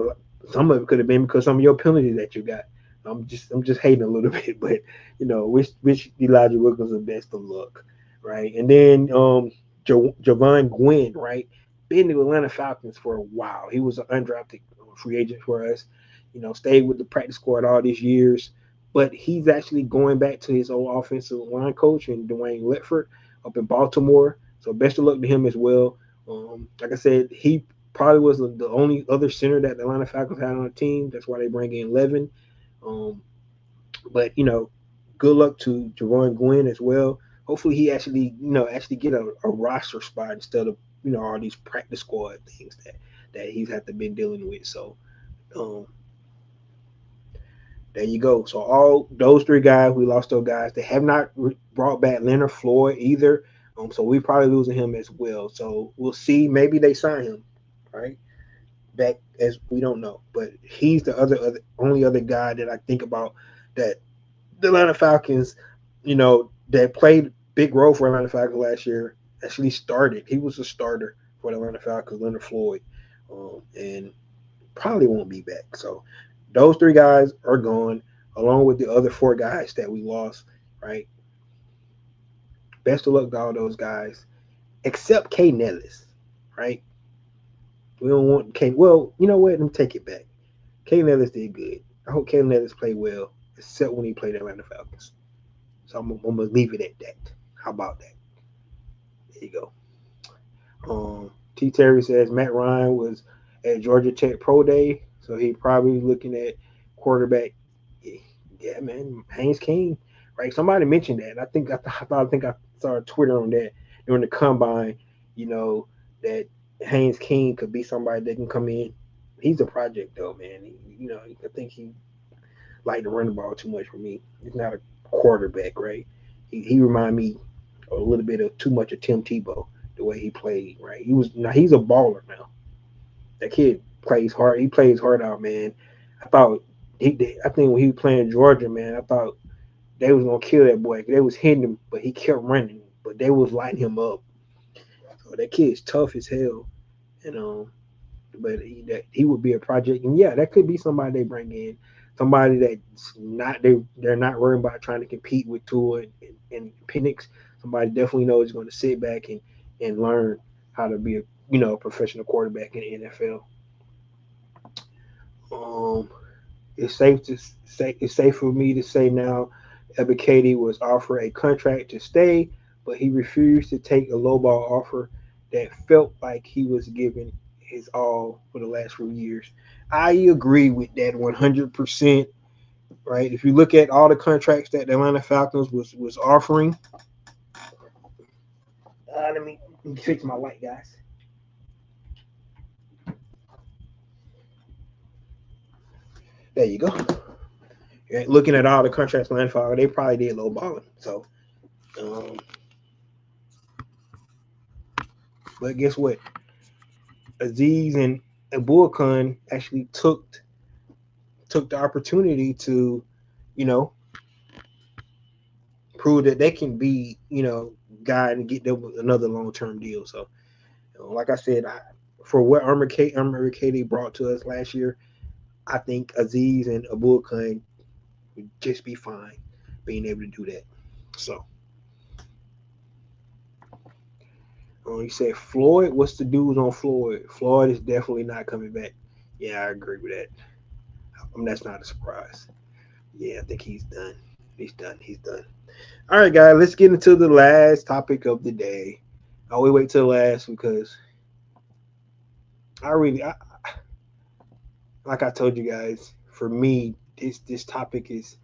some of it could have been because some of your penalties that you got. I'm just hating a little bit, but wish Elijah Wilkins the best of luck, right? And then Javon Gwynn, right? Been to the Atlanta Falcons for a while. He was an undrafted free agent for us. Stayed with the practice squad all these years, but he's actually going back to his old offensive line coach and Dwayne Letford up in Baltimore. So best of luck to him as well. Like I said, he probably was the only other center that the Atlanta Falcons had on the team. That's why they bring in Levin. Um, but good luck to Javon Gwynn as well. Hopefully he actually get a roster spot instead of all these practice squad things that he's had to been dealing with. So um, there you go. So all those three guys, we lost those guys. They have not brought back Leonard Floyd either. So we probably losing him as well. So we'll see. Maybe they sign him, right? Back as we don't know, but he's the other only other guy that I think about that the Atlanta Falcons, that played big role for Atlanta Falcons last year. Actually started. He was a starter for the Atlanta Falcons, Leonard Floyd, and probably won't be back. So those three guys are gone, along with the other four guys that we lost. Right. Best of luck to all those guys, except K Nellis. Right. We don't want K. Well, you know what? Let me take it back. K Nellis did good. I hope K Nellis played well, except when he played Atlanta Falcons. So I'm gonna leave it at that. How about that? There you go. T. Terry says Matt Ryan was at Georgia Tech Pro Day, so he probably looking at quarterback. Yeah, man, Haynes King, right? Somebody mentioned that. I saw a Twitter on that during the combine. You know that Haynes King could be somebody that can come in. He's a project though, man. I think he like to run the ball too much for me. He's not a quarterback, right? He remind me a little bit of too much of Tim Tebow the way he played, right? He's a baller now. That kid plays hard. He plays hard out, man. I thought I think when he was playing Georgia, man, I thought they was gonna kill that boy. They was hitting him, but he kept running. But they was lighting him up. So that kid's tough as hell, and but he would be a project. And yeah, that could be somebody they bring in, somebody that's not they're not worried about trying to compete with Tua and Penix. Somebody definitely knows is going to sit back and learn how to be a professional quarterback in the NFL. Um, it's safe for me to say now, Ebiketie was offered a contract to stay, but he refused to take a lowball offer that felt like he was giving his all for the last few years. I agree with that 100%. Right, if you look at all the contracts that the Atlanta Falcons was offering, let me fix my light, guys. There you go. Yeah, looking at all the contracts Atlanta Falcons, they probably did lowballing. So, um, but guess what? Aziz and Abulkan actually took the opportunity to, you know, prove that they can be, guy and get them another long term deal. So, like I said, for what Armor Katie brought to us last year, I think Aziz and Abulkan would just be fine being able to do that. So, you said Floyd. What's the news on Floyd? Floyd is definitely not coming back. Yeah, I agree with that. That's not a surprise. Yeah, I think he's done. He's done. He's done. All right, guys, let's get into the last topic of the day. I always wait till last because like I told you guys, for me, this topic it's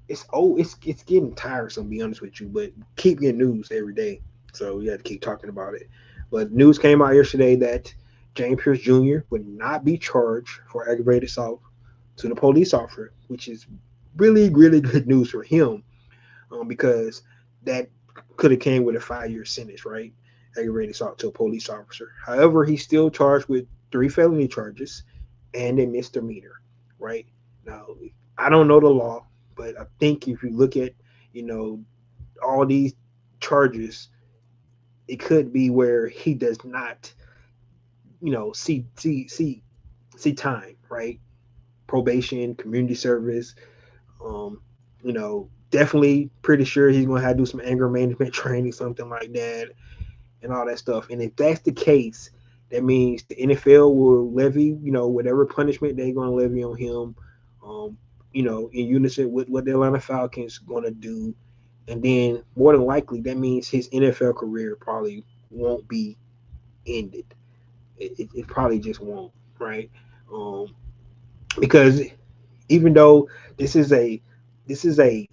getting tiresome. To be honest with you, but keep getting news every day, so we have to keep talking about it. But news came out yesterday that James Pierce Jr. would not be charged for aggravated assault to the police officer, which is really really good news for him, because that could have came with a 5-year sentence, right? Aggravated assault to a police officer. However, he's still charged with 3 felony charges and a misdemeanor, right? Now, I don't know the law, but I think if you look at, you know, all these charges, it could be where he does not, see time, right? Probation, community service, definitely pretty sure he's gonna have to do some anger management training, something like that, and all that stuff. And if that's the case, that means the NFL will levy, whatever punishment they're gonna levy on him, in unison with what the Atlanta Falcons gonna do. And then more than likely, that means his NFL career probably won't be ended. It probably just won't, right? Um, because even though this is a this is a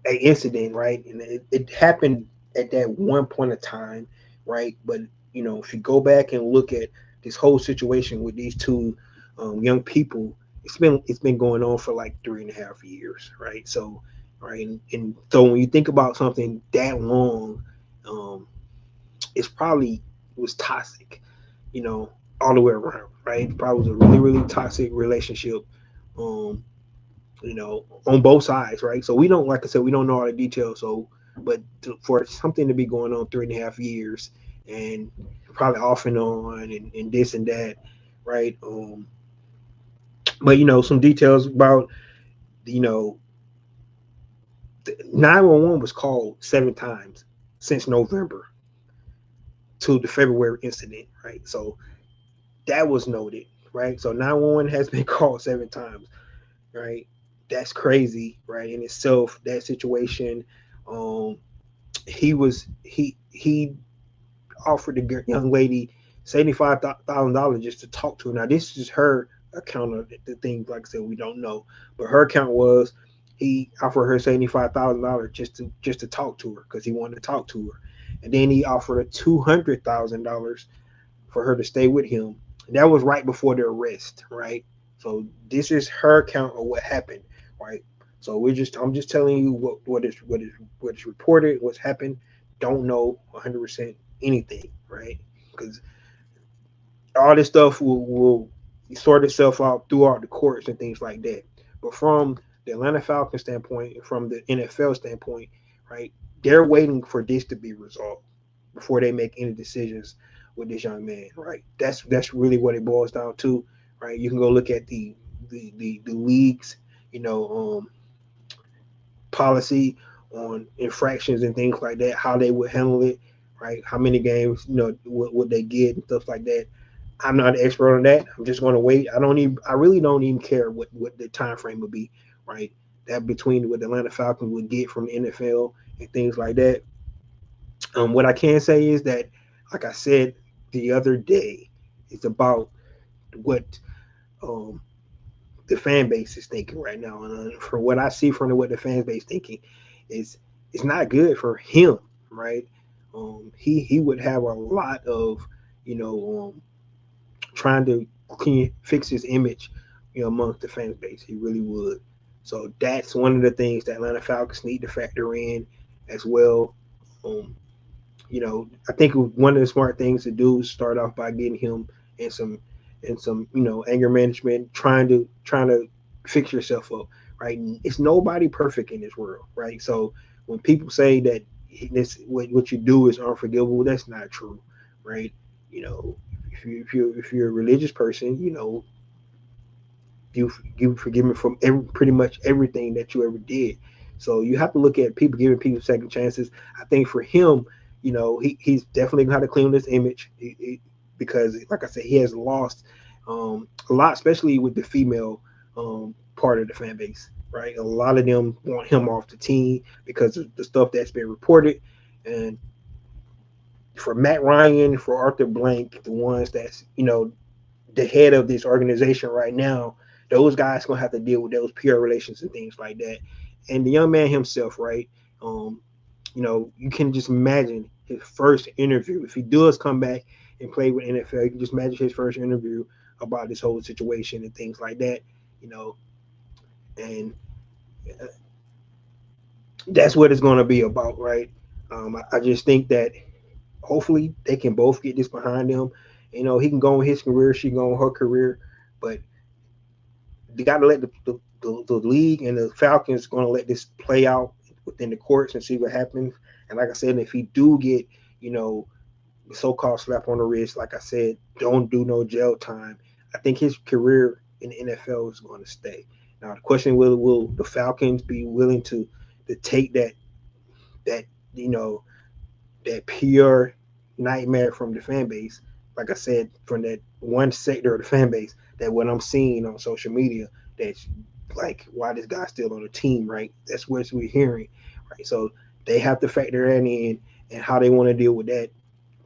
incident, right? And it happened at that one point of time, right? But if you go back and look at this whole situation with these two young people, it's been going on for like 3.5 years, right? So, right, and so when you think about something that long, um, it's probably was toxic, you know, all the way around, right? It probably was a really really toxic relationship. Um, on both sides, right? So we don't, like I said, we don't know all the details. So, but for something to be going on 3.5 years and probably off and on and this and that, right? But some details about, you know, 911 was called 7 times since November to the February incident, right? So that was noted, right? So 911 has been called 7 times, right? That's crazy, right? In itself, that situation. Um, he offered the young lady $75,000 just to talk to her. Now this is her account of the thing. Like I said, we don't know, but her account was he offered her $75,000 just to talk to her because he wanted to talk to her, and then he offered her $200,000 for her to stay with him. And that was right before the arrest, right? So this is her account of what happened, right? So I'm just telling you what is reported, what's happened. Don't know 100% anything, right? Because all this stuff will sort itself out throughout the courts and things like that. But from the Atlanta Falcons standpoint, from the NFL standpoint, right, they're waiting for this to be resolved before they make any decisions with this young man, right? That's really what it boils down to, right? You can go look at the league's, you know, policy on infractions and things like that, how they would handle it, right? How many games, what they get and stuff like that. I'm not an expert on that. I'm just going to wait. I really don't even care what the time frame would be, right? That between what the Atlanta Falcons would get from the NFL and things like that. What I can say is that, like I said the other day, it's about what um, the fan base is thinking right now, and from what I see from what the fan base thinking, is it's not good for him, right? He would have a lot of, you know, trying to fix his image, amongst the fan base. He really would. So that's one of the things that Atlanta Falcons need to factor in as well. Um, I think one of the smart things to do is start off by getting him in some anger management, trying to fix yourself up, right? It's nobody perfect in this world, right? So when people say that this what you do is unforgivable, that's not true, right? You know, if you're a religious person, you forgiven from pretty much everything that you ever did. So you have to look at people giving people second chances. I think for him, he's definitely gonna have to clean this image because, like I said, he has lost a lot, especially with the female part of the fan base. Right, a lot of them want him off the team because of the stuff that's been reported, and for Matt Ryan, for Arthur Blank, the ones that's the head of this organization right now, those guys gonna have to deal with those PR relations and things like that. And the young man himself, right? Um, you can just imagine his first interview. If he does come back and play with NFL, you can just imagine his first interview about this whole situation and things like that. You know, and that's what it's gonna be about, right? I just think that hopefully they can both get this behind them. He can go on his career, she can go on her career, but they got to let the league and the Falcons going to let this play out within the courts and see what happens. And like I said, if he do get, the so-called slap on the wrist, like I said, don't do no jail time. I think his career in the NFL is going to stay. Now the question will the Falcons be willing to take that you know that pure nightmare from the fan base? Like I said, from that one sector of the fan base, that what I'm seeing on social media, that's like, why this guy's still on the team, right? That's what we're hearing, right? So they have to factor that in and how they want to deal with that.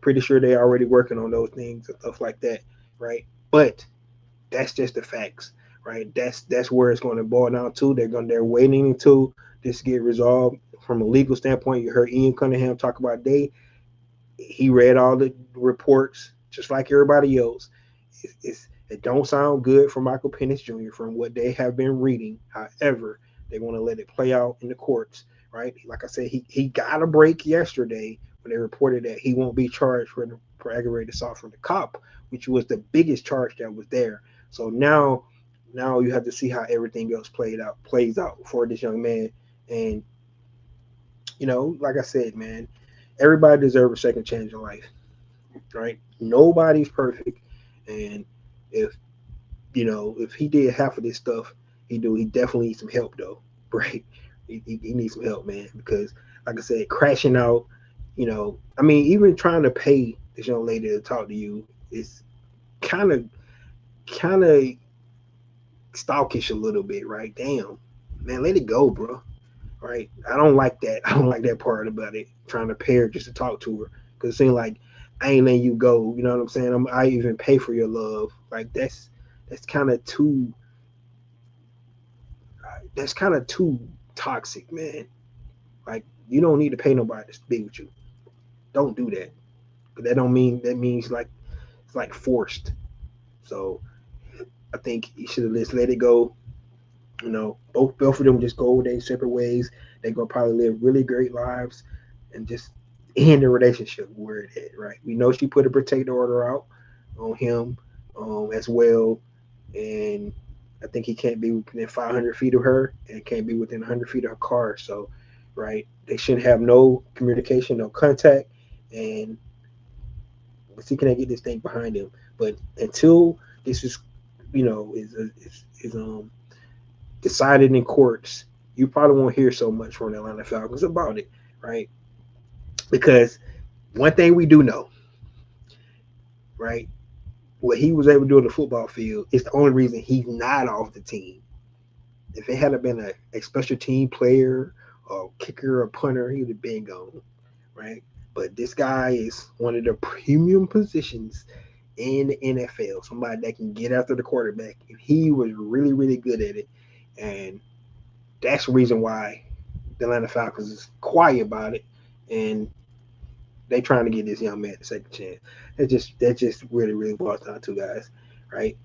Pretty sure they're already working on those things and stuff like that, right? But that's just the facts, right? That's where it's going to boil down to. They're waiting until this get resolved from a legal standpoint. You heard Ian Cunningham talk about he read all the reports just like everybody else. It don't sound good for Michael Penix Jr. from what they have been reading. However, they want to let it play out in the courts, right? Like I said, he got a break yesterday when they reported that he won't be charged for aggravated assault from the cop, which was the biggest charge that was there. So now you have to see how everything else plays out for this young man. And like I said, man, everybody deserves a second chance in life, right? Nobody's perfect, and if if he did half of this stuff, he definitely needs some help though, right? He needs some help, man, because like I said, crashing out, I mean, even trying to pay this young lady to talk to you is kind of stalkish a little bit, right? Damn, man, let it go, bro. Right? I don't like that. I don't like that part about it. Trying to pay her just to talk to her, because it seemed like I ain't letting you go. You know what I'm saying? I even pay for your love. Like that's kind of too toxic, man. Like you don't need to pay nobody to be with you. Don't do that. But that means like it's like forced. So I think you should have just let it go. Both of them just go their separate ways. They're gonna probably live really great lives and just end the relationship where it is, right? We know she put a protective order out on him as well, and I think he can't be within 500 feet of her and can't be within 100 feet of her car. So, right, they shouldn't have no communication, no contact, and let's see can I get this thing behind him. But until this is, is decided in courts, you probably won't hear so much from the Atlanta Falcons about it, right? Because one thing we do know, right, what he was able to do on the football field is the only reason he's not off the team. If it had been a special team player or kicker or punter, he would have been gone, right? But this guy is one of the premium positions in the NFL. Somebody that can get after the quarterback. If he was really, really good at it, and that's the reason why the Atlanta Falcons is quiet about it, and they trying to get this young man a second chance. That just really, really boils down to guys, right?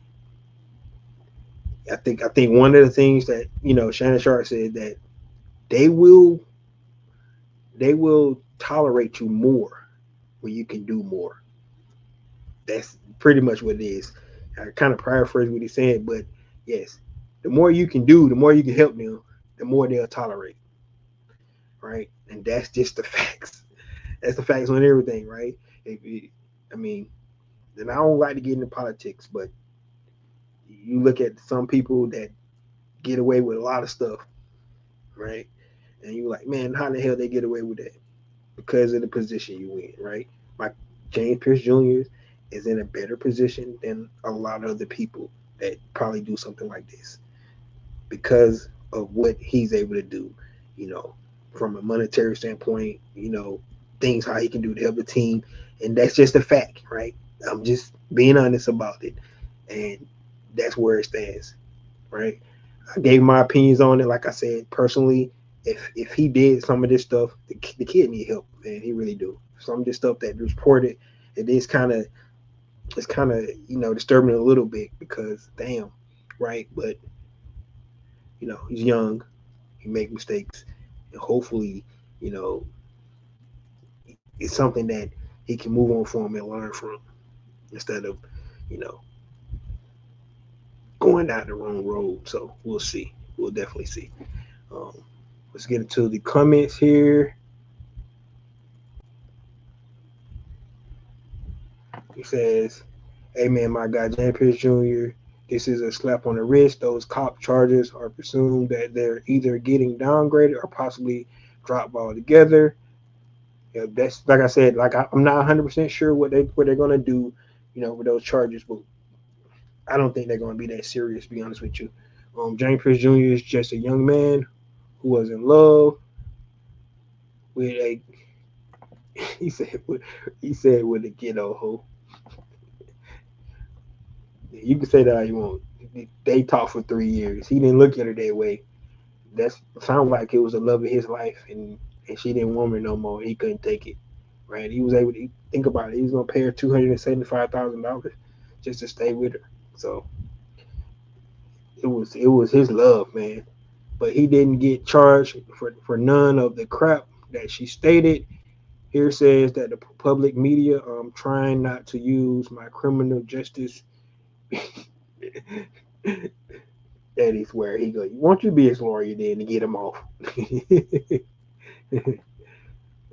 I think one of the things that Shannon Sharp said that they will they will tolerate you more when you can do more. That's pretty much what it is. I kind of paraphrase what he said, but yes, the more you can do, the more you can help them, the more they'll tolerate, right? And that's just the facts. That's the facts on everything, right? If you, I mean, and I don't like to get into politics, but you look at some people that get away with a lot of stuff, right? And you're like, man, how the hell they get away with that? Because of the position you in, right? Like James Pierce Jr. is in a better position than a lot of other people that probably do something like this because of what he's able to do, you know, from a monetary standpoint, things how he can do to help the team. And that's just a fact, right? I'm just being honest about it. And that's where it stands, right? I gave my opinions on it. Like I said, personally, if he did some of this stuff, the kid need help, man. He really do. Some of this stuff that was reported, it is kind of disturbing a little bit because damn, right? But he's young, he make mistakes, and hopefully, you know, it's something that he can move on from and learn from instead of, you know, going down the wrong road. So we'll see. We'll definitely see. Um, let's get into the comments here. He says, "Hey man, my guy James Pierce Jr. This is a slap on the wrist. Those cop charges are presumed that they're either getting downgraded or possibly dropped altogether. Yeah, that's like I said. I'm not 100% sure what they're gonna do, with those charges, but I don't think they're gonna be that serious. To be honest with you, James Pierce Jr. is just a young man who was in love with a. He said with a ghetto hoe. You can say that all you want. They talked for 3 years. He didn't look at her that way. That sounded like it was the love of his life, and she didn't want her no more. He couldn't take it. Right? He was able to think about it. He was gonna pay her $275,000 just to stay with her. So it was his love, man. But he didn't get charged for none of the crap that she stated. Here says that the public media trying not to use my criminal justice. That is where he goes. Won't you be his lawyer then to get him off?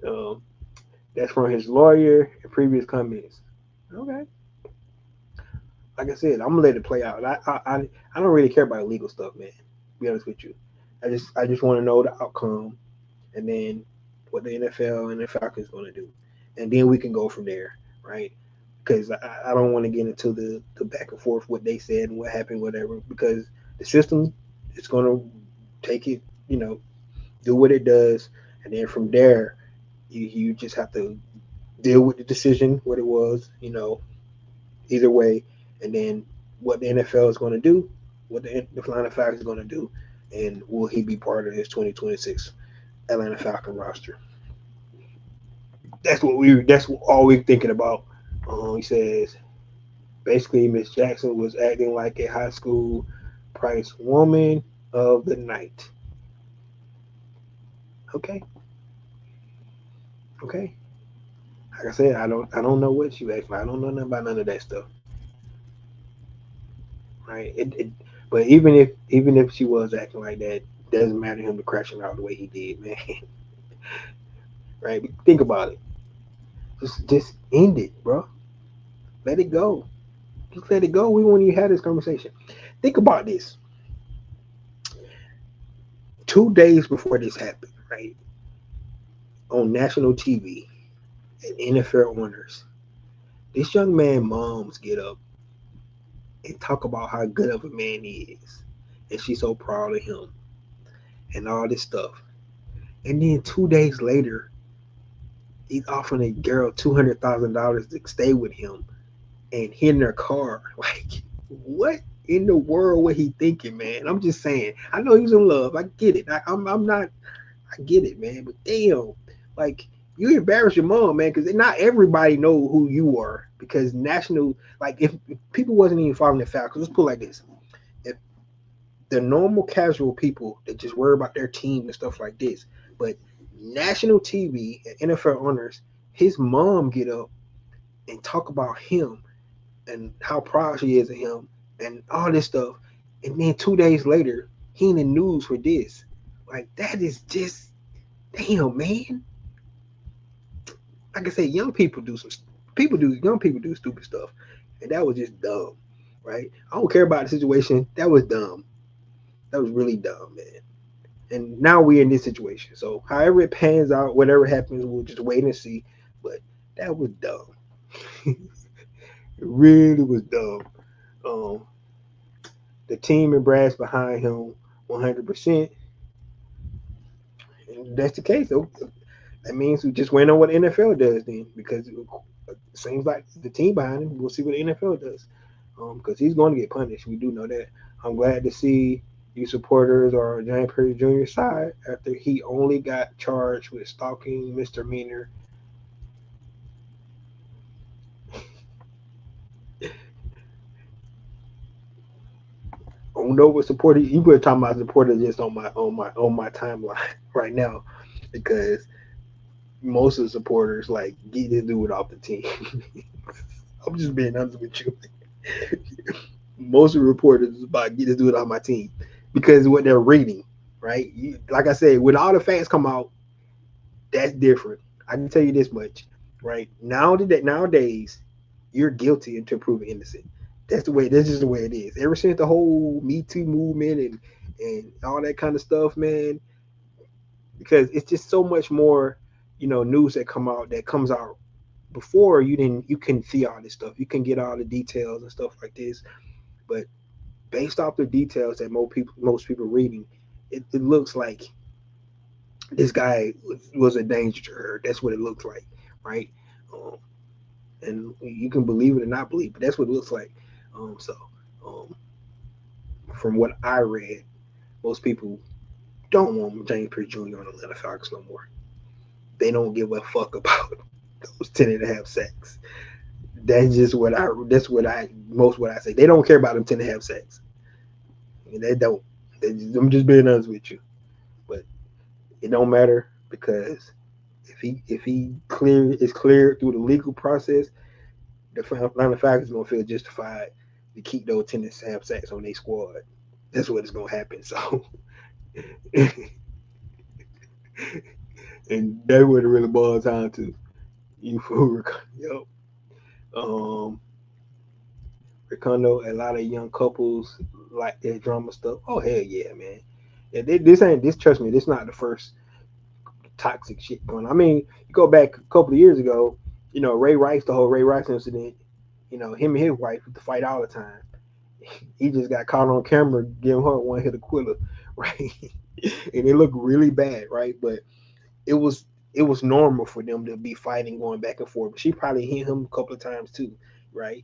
um, that's from his lawyer and previous comments. Okay. Like I said, I'm gonna let it play out. I don't really care about legal stuff, man. To be honest with you, I just want to know the outcome, and then what the NFL and the Falcons gonna do, and then we can go from there, right? Because I don't want to get into the back and forth what they said and what happened, whatever. Because the system is gonna take it, do what it does, and then from there, you just have to deal with the decision, what it was, either way, and then what the NFL is going to do, what the Atlanta Falcons is going to do, and will he be part of his 2026 Atlanta Falcon roster? That's all we're thinking about. He says basically Miss Jackson was acting like a high school price woman of the night. Okay, okay. Like I said, I don't know what she acts like. I don't know nothing about none of that stuff, right? But even if she was acting like that, doesn't matter him to crashing out the way he did, man. Right? But think about it. Just end it, bro. Let it go. Just let it go. We won't even have this conversation. Think about this. 2 days before this happened, right? On national TV and NFL owners, this young man moms get up and talk about how good of a man he is. And she's so proud of him and all this stuff. And then 2 days later, he's offering a girl $200,000 to stay with him and hit in her car. Like, what in the world was he thinking, man? I'm just saying. I know he's in love. I get it. I'm not. I get it, man. But damn, like you embarrass your mom, man, because not everybody know who you are. Because national, like if people wasn't even following the Falcons, let's put it like this: if the normal casual people that just worry about their team and stuff like this, but national TV and NFL owners, his mom get up and talk about him and how proud she is of him and all this stuff. And then 2 days later, he in the news for this. Like that is just damn, man. Like I say, young people do stupid stuff, and that was just dumb, right? I don't care about the situation. That was dumb. That was really dumb, man. And now we're in this situation. So however it pans out, whatever happens, we'll just wait and see. But that was dumb. It really was dumb. Um, the team and brass behind him 100%. And that's the case. So that means we just wait on what the NFL does then, because it seems like the team behind him. We'll see what the NFL does, because he's going to get punished. We do know that. I'm glad to see you supporters are on Giant Perry Jr.'s side after he only got charged with stalking misdemeanor. I don't know what supporter you were talking about. Supporters just on my timeline right now, because most of the supporters like get this dude off the team. I'm just being honest with you. Most of the reporters is about get this dude off my team because of what they're reading, right? Like I said, when all the facts come out, that's different. I can tell you this much, right? Nowadays, you're guilty until proven innocent. That's the way. That's just the way it is. Ever since the whole Me Too movement and all that kind of stuff, man, because it's just so much more, news that comes out before you can see all this stuff. You can get all the details and stuff like this, but based off the details that most people reading, it looks like this guy was a danger to her. That's what it looks like, right? Um, and you can believe it or not believe, but that's what it looks like. So, um, from what I read, most people don't want James Pierce Jr. on the Atlanta Falcons no more. They don't give a fuck about those 10.5 sacks. That's what I most what I say. They don't care about them 10.5 sacks. And they don't. I'm just being honest with you. But it don't matter because if he is cleared through the legal process, the Atlanta Falcons gonna feel justified to keep those 10.5 sacks on their squad. That's what is gonna happen. So, and that's what it really boils down to. You fool, yo. Um, Ricondo, a lot of young couples like that drama stuff. Oh hell yeah, man. Yeah, this ain't this. Trust me, this not the first toxic shit going. I mean, you go back a couple of years ago. Ray Rice, the whole Ray Rice incident. Him and his wife used to fight all the time. He just got caught on camera giving her one hit Aquila, right? And it looked really bad, right? But it was it was normal for them to be fighting, going back and forth. But she probably hit him a couple of times too, right?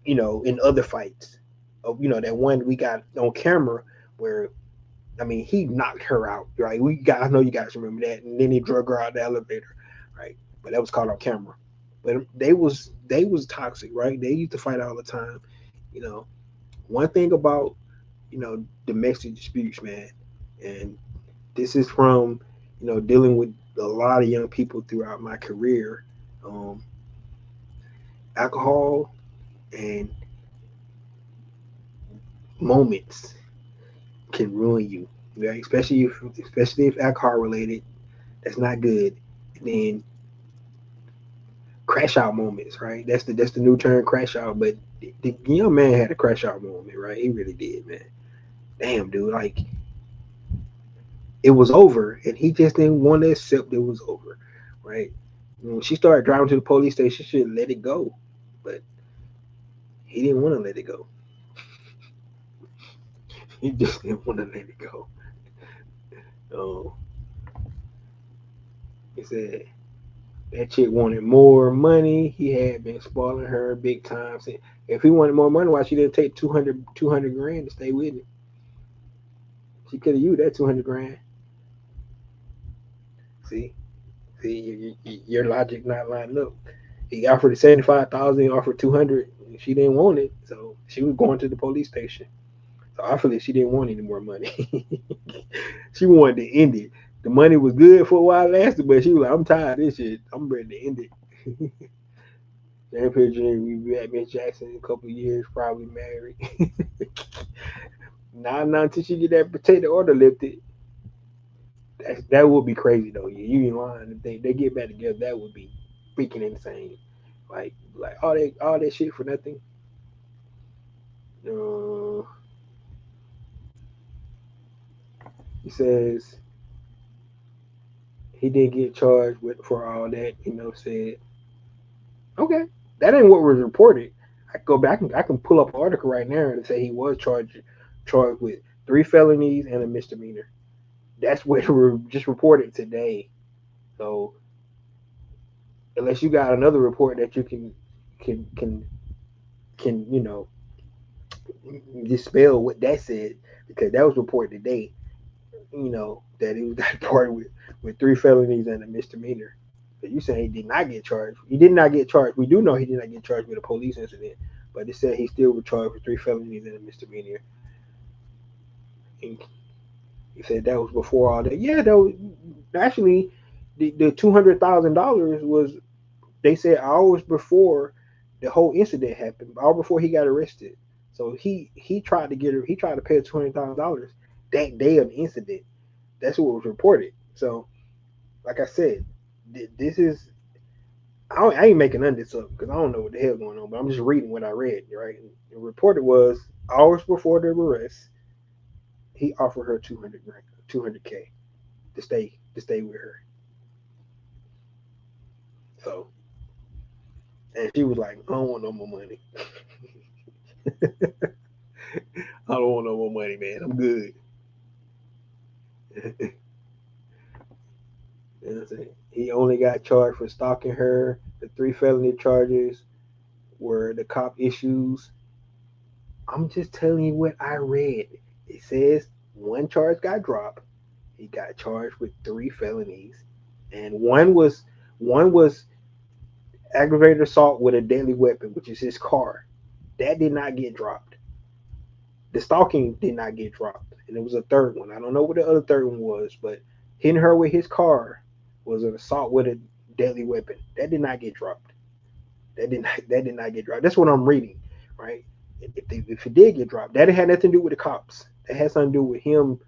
In other fights, that one we got on camera where, I mean, he knocked her out, right? I know you guys remember that, and then he drug her out the elevator, right? But that was caught on camera. But they was toxic, right? They used to fight all the time. You know, one thing about domestic disputes, man, and this is from dealing with a lot of young people throughout my career. Um, Alcohol and moments can ruin you, right? Especially if alcohol related. That's not good. And then crash out moments, right? That's the new term, crash out. But the young man had a crash out moment, right? He really did, man. Damn, dude, like it was over, and he just didn't want to accept it was over, right? When she started driving to the police station, she should let it go, but he didn't want to let it go. He just didn't want to let it go. Oh, he said that chick wanted more money. He had been spoiling her big time. Said if he wanted more money, why she didn't take 200 grand to stay with him? She could have used that 200 grand. See, your logic not lining up. He offered 75,000, he offered 200. She didn't want it, so she was going to the police station. So obviously she didn't want any more money. She wanted to end it. The money was good for a while lasted, but she was like, I'm tired of this shit. I'm ready to end it. That picture, we be at Miss Jackson in a couple of years, probably married. Not until she get that potato order lifted. That would be crazy though. Yeah, you ain't lying. If they get back together, that would be freaking insane. Like all that shit for nothing. Uh, he says he did get charged with for all that. Said okay, that ain't what was reported. I can go back and I can pull up an article right now and say he was charged with 3 felonies and a misdemeanor. That's what were just reported today. So unless you got another report that you can dispel what that said, because that was reported today. That he was got reported with 3 felonies and a misdemeanor. But you saying he did not get charged? He did not get charged. We do know he did not get charged with a police incident, but it said he still was charged with 3 felonies and a misdemeanor. And he said that was before all that. Yeah, that was actually the $200,000 was, they said, hours before the whole incident happened, hours before he got arrested. So he tried to pay $200,000 that day of the incident. That's what was reported. So, like I said, this is, I ain't making none of this up because I don't know what the hell going on, but I'm just reading what I read. Right, the reported was hours before the arrest, he offered her 200K to stay with her. So, and she was like, I don't want no more money. I don't want no more money, man. I'm good. You know what I'm saying? He only got charged for stalking her. The 3 felony charges were the cop issues. I'm just telling you what I read. It says one charge got dropped. He got charged with 3 felonies, and one was aggravated assault with a deadly weapon, which is his car. That did not get dropped. The stalking did not get dropped, and it was a third one. I don't know what the other third one was, but hitting her with his car was an assault with a deadly weapon. That did not get dropped. That did not get dropped. That's what I'm reading, right? If it did get dropped, that had nothing to do with the cops. That had something to do with him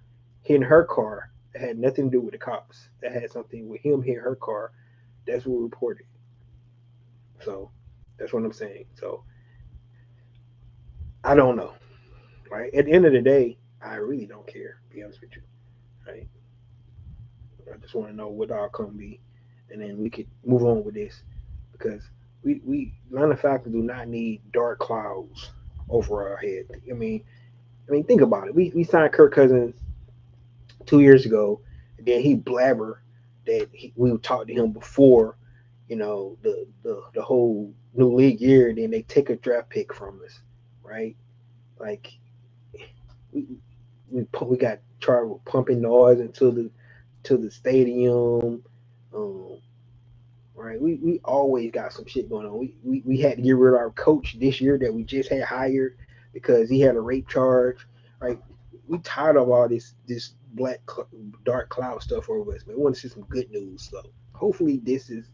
hitting her car. That had nothing to do with the cops. That had something with him hitting her car. That's what we reported. So that's what I'm saying. So I don't know, right? At the end of the day, I really don't care. To be honest with you, right? I just want to know what the outcome be, and then we could move on with this because we Atlanta Falcons do not need dark clouds over our head. I mean, think about it. We signed Kirk Cousins 2 years ago, and then he blabber. we talked to him before, the whole new league year. Then they take a draft pick from us, right? Like we we got charged with pumping noise into the stadium. Um, right? We always got some shit going on. We had to get rid of our coach this year that we just had hired because he had a rape charge. Right? We tired of all this dark cloud stuff over us, man. We want to see some good news. So hopefully this is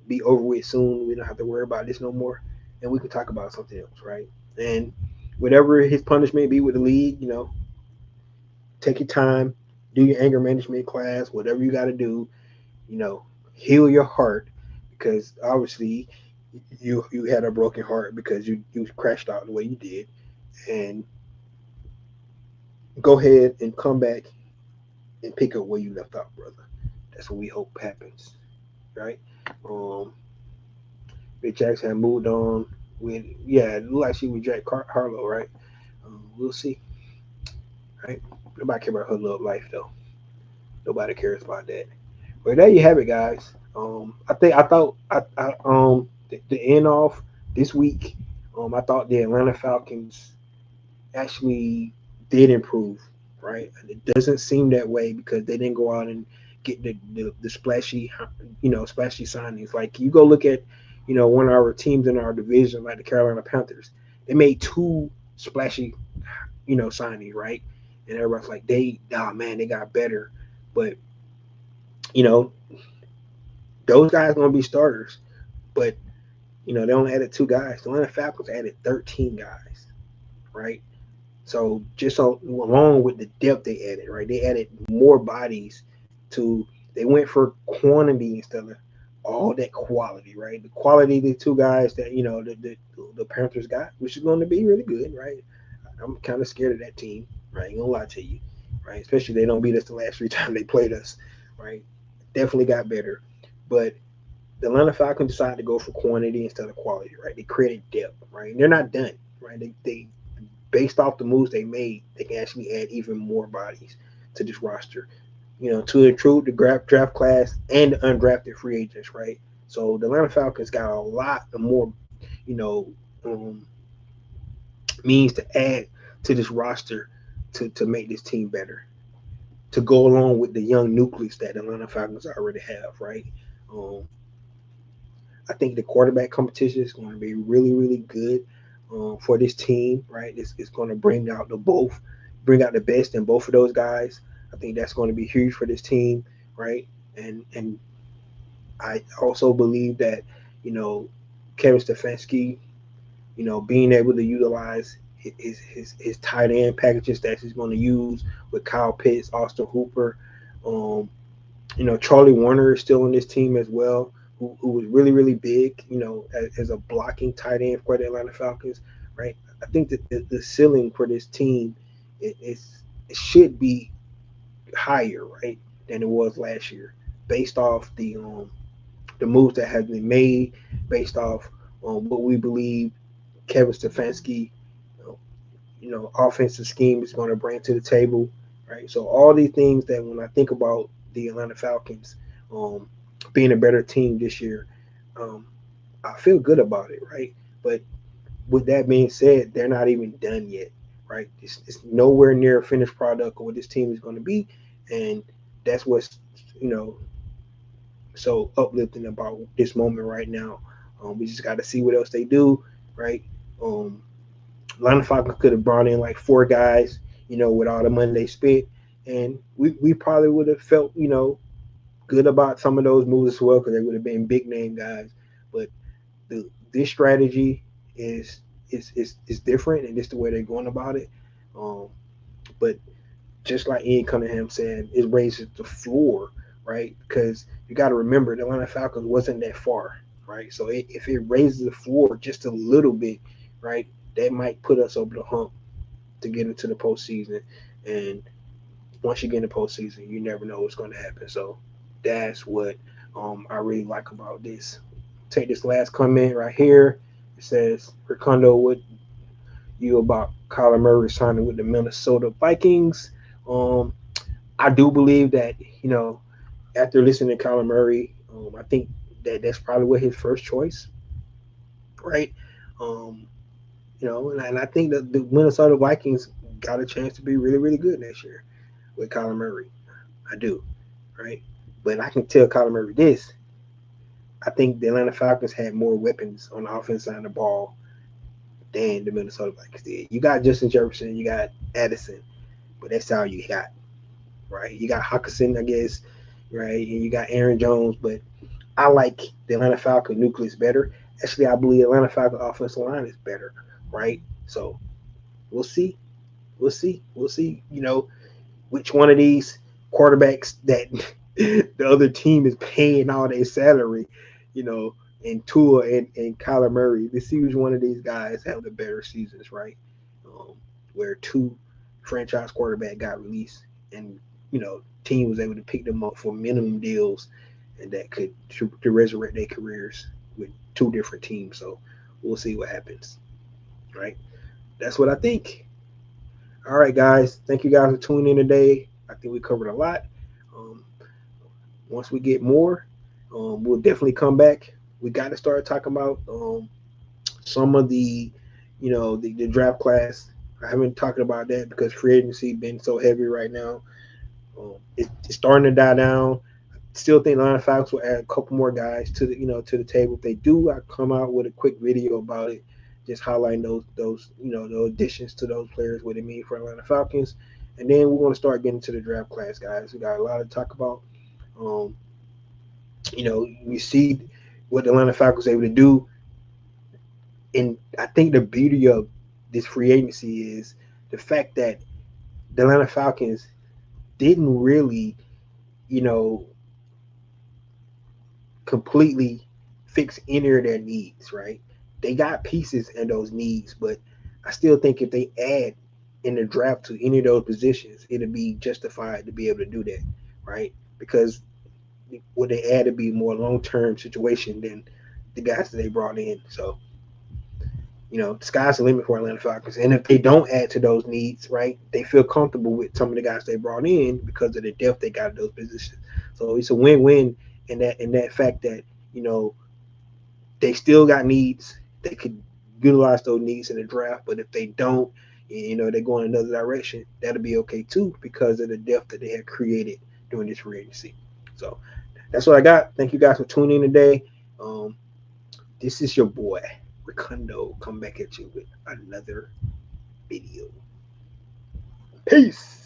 be over with soon. We don't have to worry about this no more, and we can talk about something else, right? And whatever his punishment be with the league, take your time, do your anger management class, whatever you got to do, you know, heal your heart because obviously you had a broken heart because you crashed out the way you did, and go ahead and come back and pick up where you left off, brother. That's what we hope happens, right? Um, Big Jackson had moved on with it looked like she was Jack Harlow, right? We'll see, right? Nobody care about her love life though. Nobody cares about that. Well, there you have it, guys. I thought the end off this week. I thought the Atlanta Falcons actually did improve. Right, it doesn't seem that way because they didn't go out and get the splashy, splashy signings. Like you go look at, one of our teams in our division, like the Carolina Panthers. They made two splashy, signings, right? And everybody's like, man, they got better, but you know those guys gonna be starters. But they only added two guys. The Atlanta Falcons added 13 guys, right? So just along with the depth they added, right? They added more bodies to. They went for quantity instead of all that quality, right? The quality of the two guys that the Panthers got, which is going to be really good, right? I'm kind of scared of that team, right? Ain't gonna lie to you, right? Especially they don't beat us the last three times they played us, right? Definitely got better, but the Atlanta Falcons decided to go for quantity instead of quality, right? They created depth, right? And they're not done, right? They based off the moves they made, they can actually add even more bodies to this roster, to include the draft class and the undrafted free agents, right? So the Atlanta Falcons got a lot of more, you know, um, means to add to this roster to make this team better, to go along with the young nucleus that the Atlanta Falcons already have, right? Um, I think the quarterback competition is going to be really, really good for this team, right? It's going to bring out the best in both of those guys. I think that's going to be huge for this team, right? And I also believe that you know Kevin Stefanski, being able to utilize his tight end packages that he's going to use with Kyle Pitts, Austin Hooper, um, Charlie Warner is still on this team as well, who was really, really big, as a blocking tight end for the Atlanta Falcons, right? I think that the ceiling for this team it should be higher, right, than it was last year, based off the moves that have been made, based off what we believe Kevin Stefanski, offensive scheme is going to bring to the table, right? So all these things that when I think about the Atlanta Falcons um, being a better team this year, um, I feel good about it, right? But with that being said, they're not even done yet, right? It's nowhere near a finished product of what this team is going to be, and that's what's you know so uplifting about this moment right now. We just got to see what else they do, right? Um, Atlanta Falcons could have brought in like four guys, with all the money they spent, and we probably would have felt, good about some of those moves as well because they would have been big name guys. But this strategy is different, and it's the way they're going about it. Um, but just like Ian Cunningham said, it raises the floor, right? Because you got to remember the Atlanta Falcons wasn't that far, right? So if it raises the floor just a little bit, right, that might put us over the hump to get into the postseason. And once you get in the postseason, you never know what's going to happen. So that's what I really like about this. Take this last comment right here. It says, Ricondo, what you about Kyler Murray signing with the Minnesota Vikings? Um, I do believe that, after listening to Kyler Murray, I think that's probably what his first choice, right? Um, and I think that the Minnesota Vikings got a chance to be really, really good next year with Kyler Murray. I do, right? But I can tell Kyler Murray this. I think the Atlanta Falcons had more weapons on the offense side of the ball than the Minnesota Vikings did. You got Justin Jefferson, you got Addison, but that's all you got, right? You got Hawkinson, I guess, right? And you got Aaron Jones, but I like the Atlanta Falcons nucleus better. Actually, I believe Atlanta Falcons offensive line is better, right? So we'll see. We'll see. Which one of these quarterbacks that the other team is paying all their salary, you know, and Tua and Kyler Murray. Let's see which one of these guys have the better seasons, right? Um, where two franchise quarterback got released, and team was able to pick them up for minimum deals, and that could to resurrect their careers with two different teams. So we'll see what happens, right? That's what I think. All right, guys. Thank you guys for tuning in today. I think we covered a lot. Um, Once we get more, we'll definitely come back. We got to start talking about some of the draft class. I haven't talked about that because free agency been so heavy right now. It's starting to die down. Still think the Atlanta Falcons will add a couple more guys to the table. If they do, I come out with a quick video about it, just highlighting those additions to those players, what it means for Atlanta Falcons, and then we're going to start getting to the draft class, guys. We got a lot to talk about. Um, we see what the Atlanta Falcons able to do, and I think the beauty of this free agency is the fact that the Atlanta Falcons didn't really, you know, completely fix any of their needs, right? They got pieces in those needs, but I still think if they add in the draft to any of those positions, it'll be justified to be able to do that, right? Because what they add to be more long term situation than the guys that they brought in. So, the sky's the limit for Atlanta Falcons. And if they don't add to those needs, right, they feel comfortable with some of the guys they brought in because of the depth they got at those positions. So it's a win-win in that fact that you know they still got needs. They could utilize those needs in the draft, but if they don't, they go in another direction, that'll be okay too because of the depth that they have created during this free agency. So that's what I got. Thank you guys for tuning in today. Um, this is your boy Ricondo. Come back at you with another video. Peace.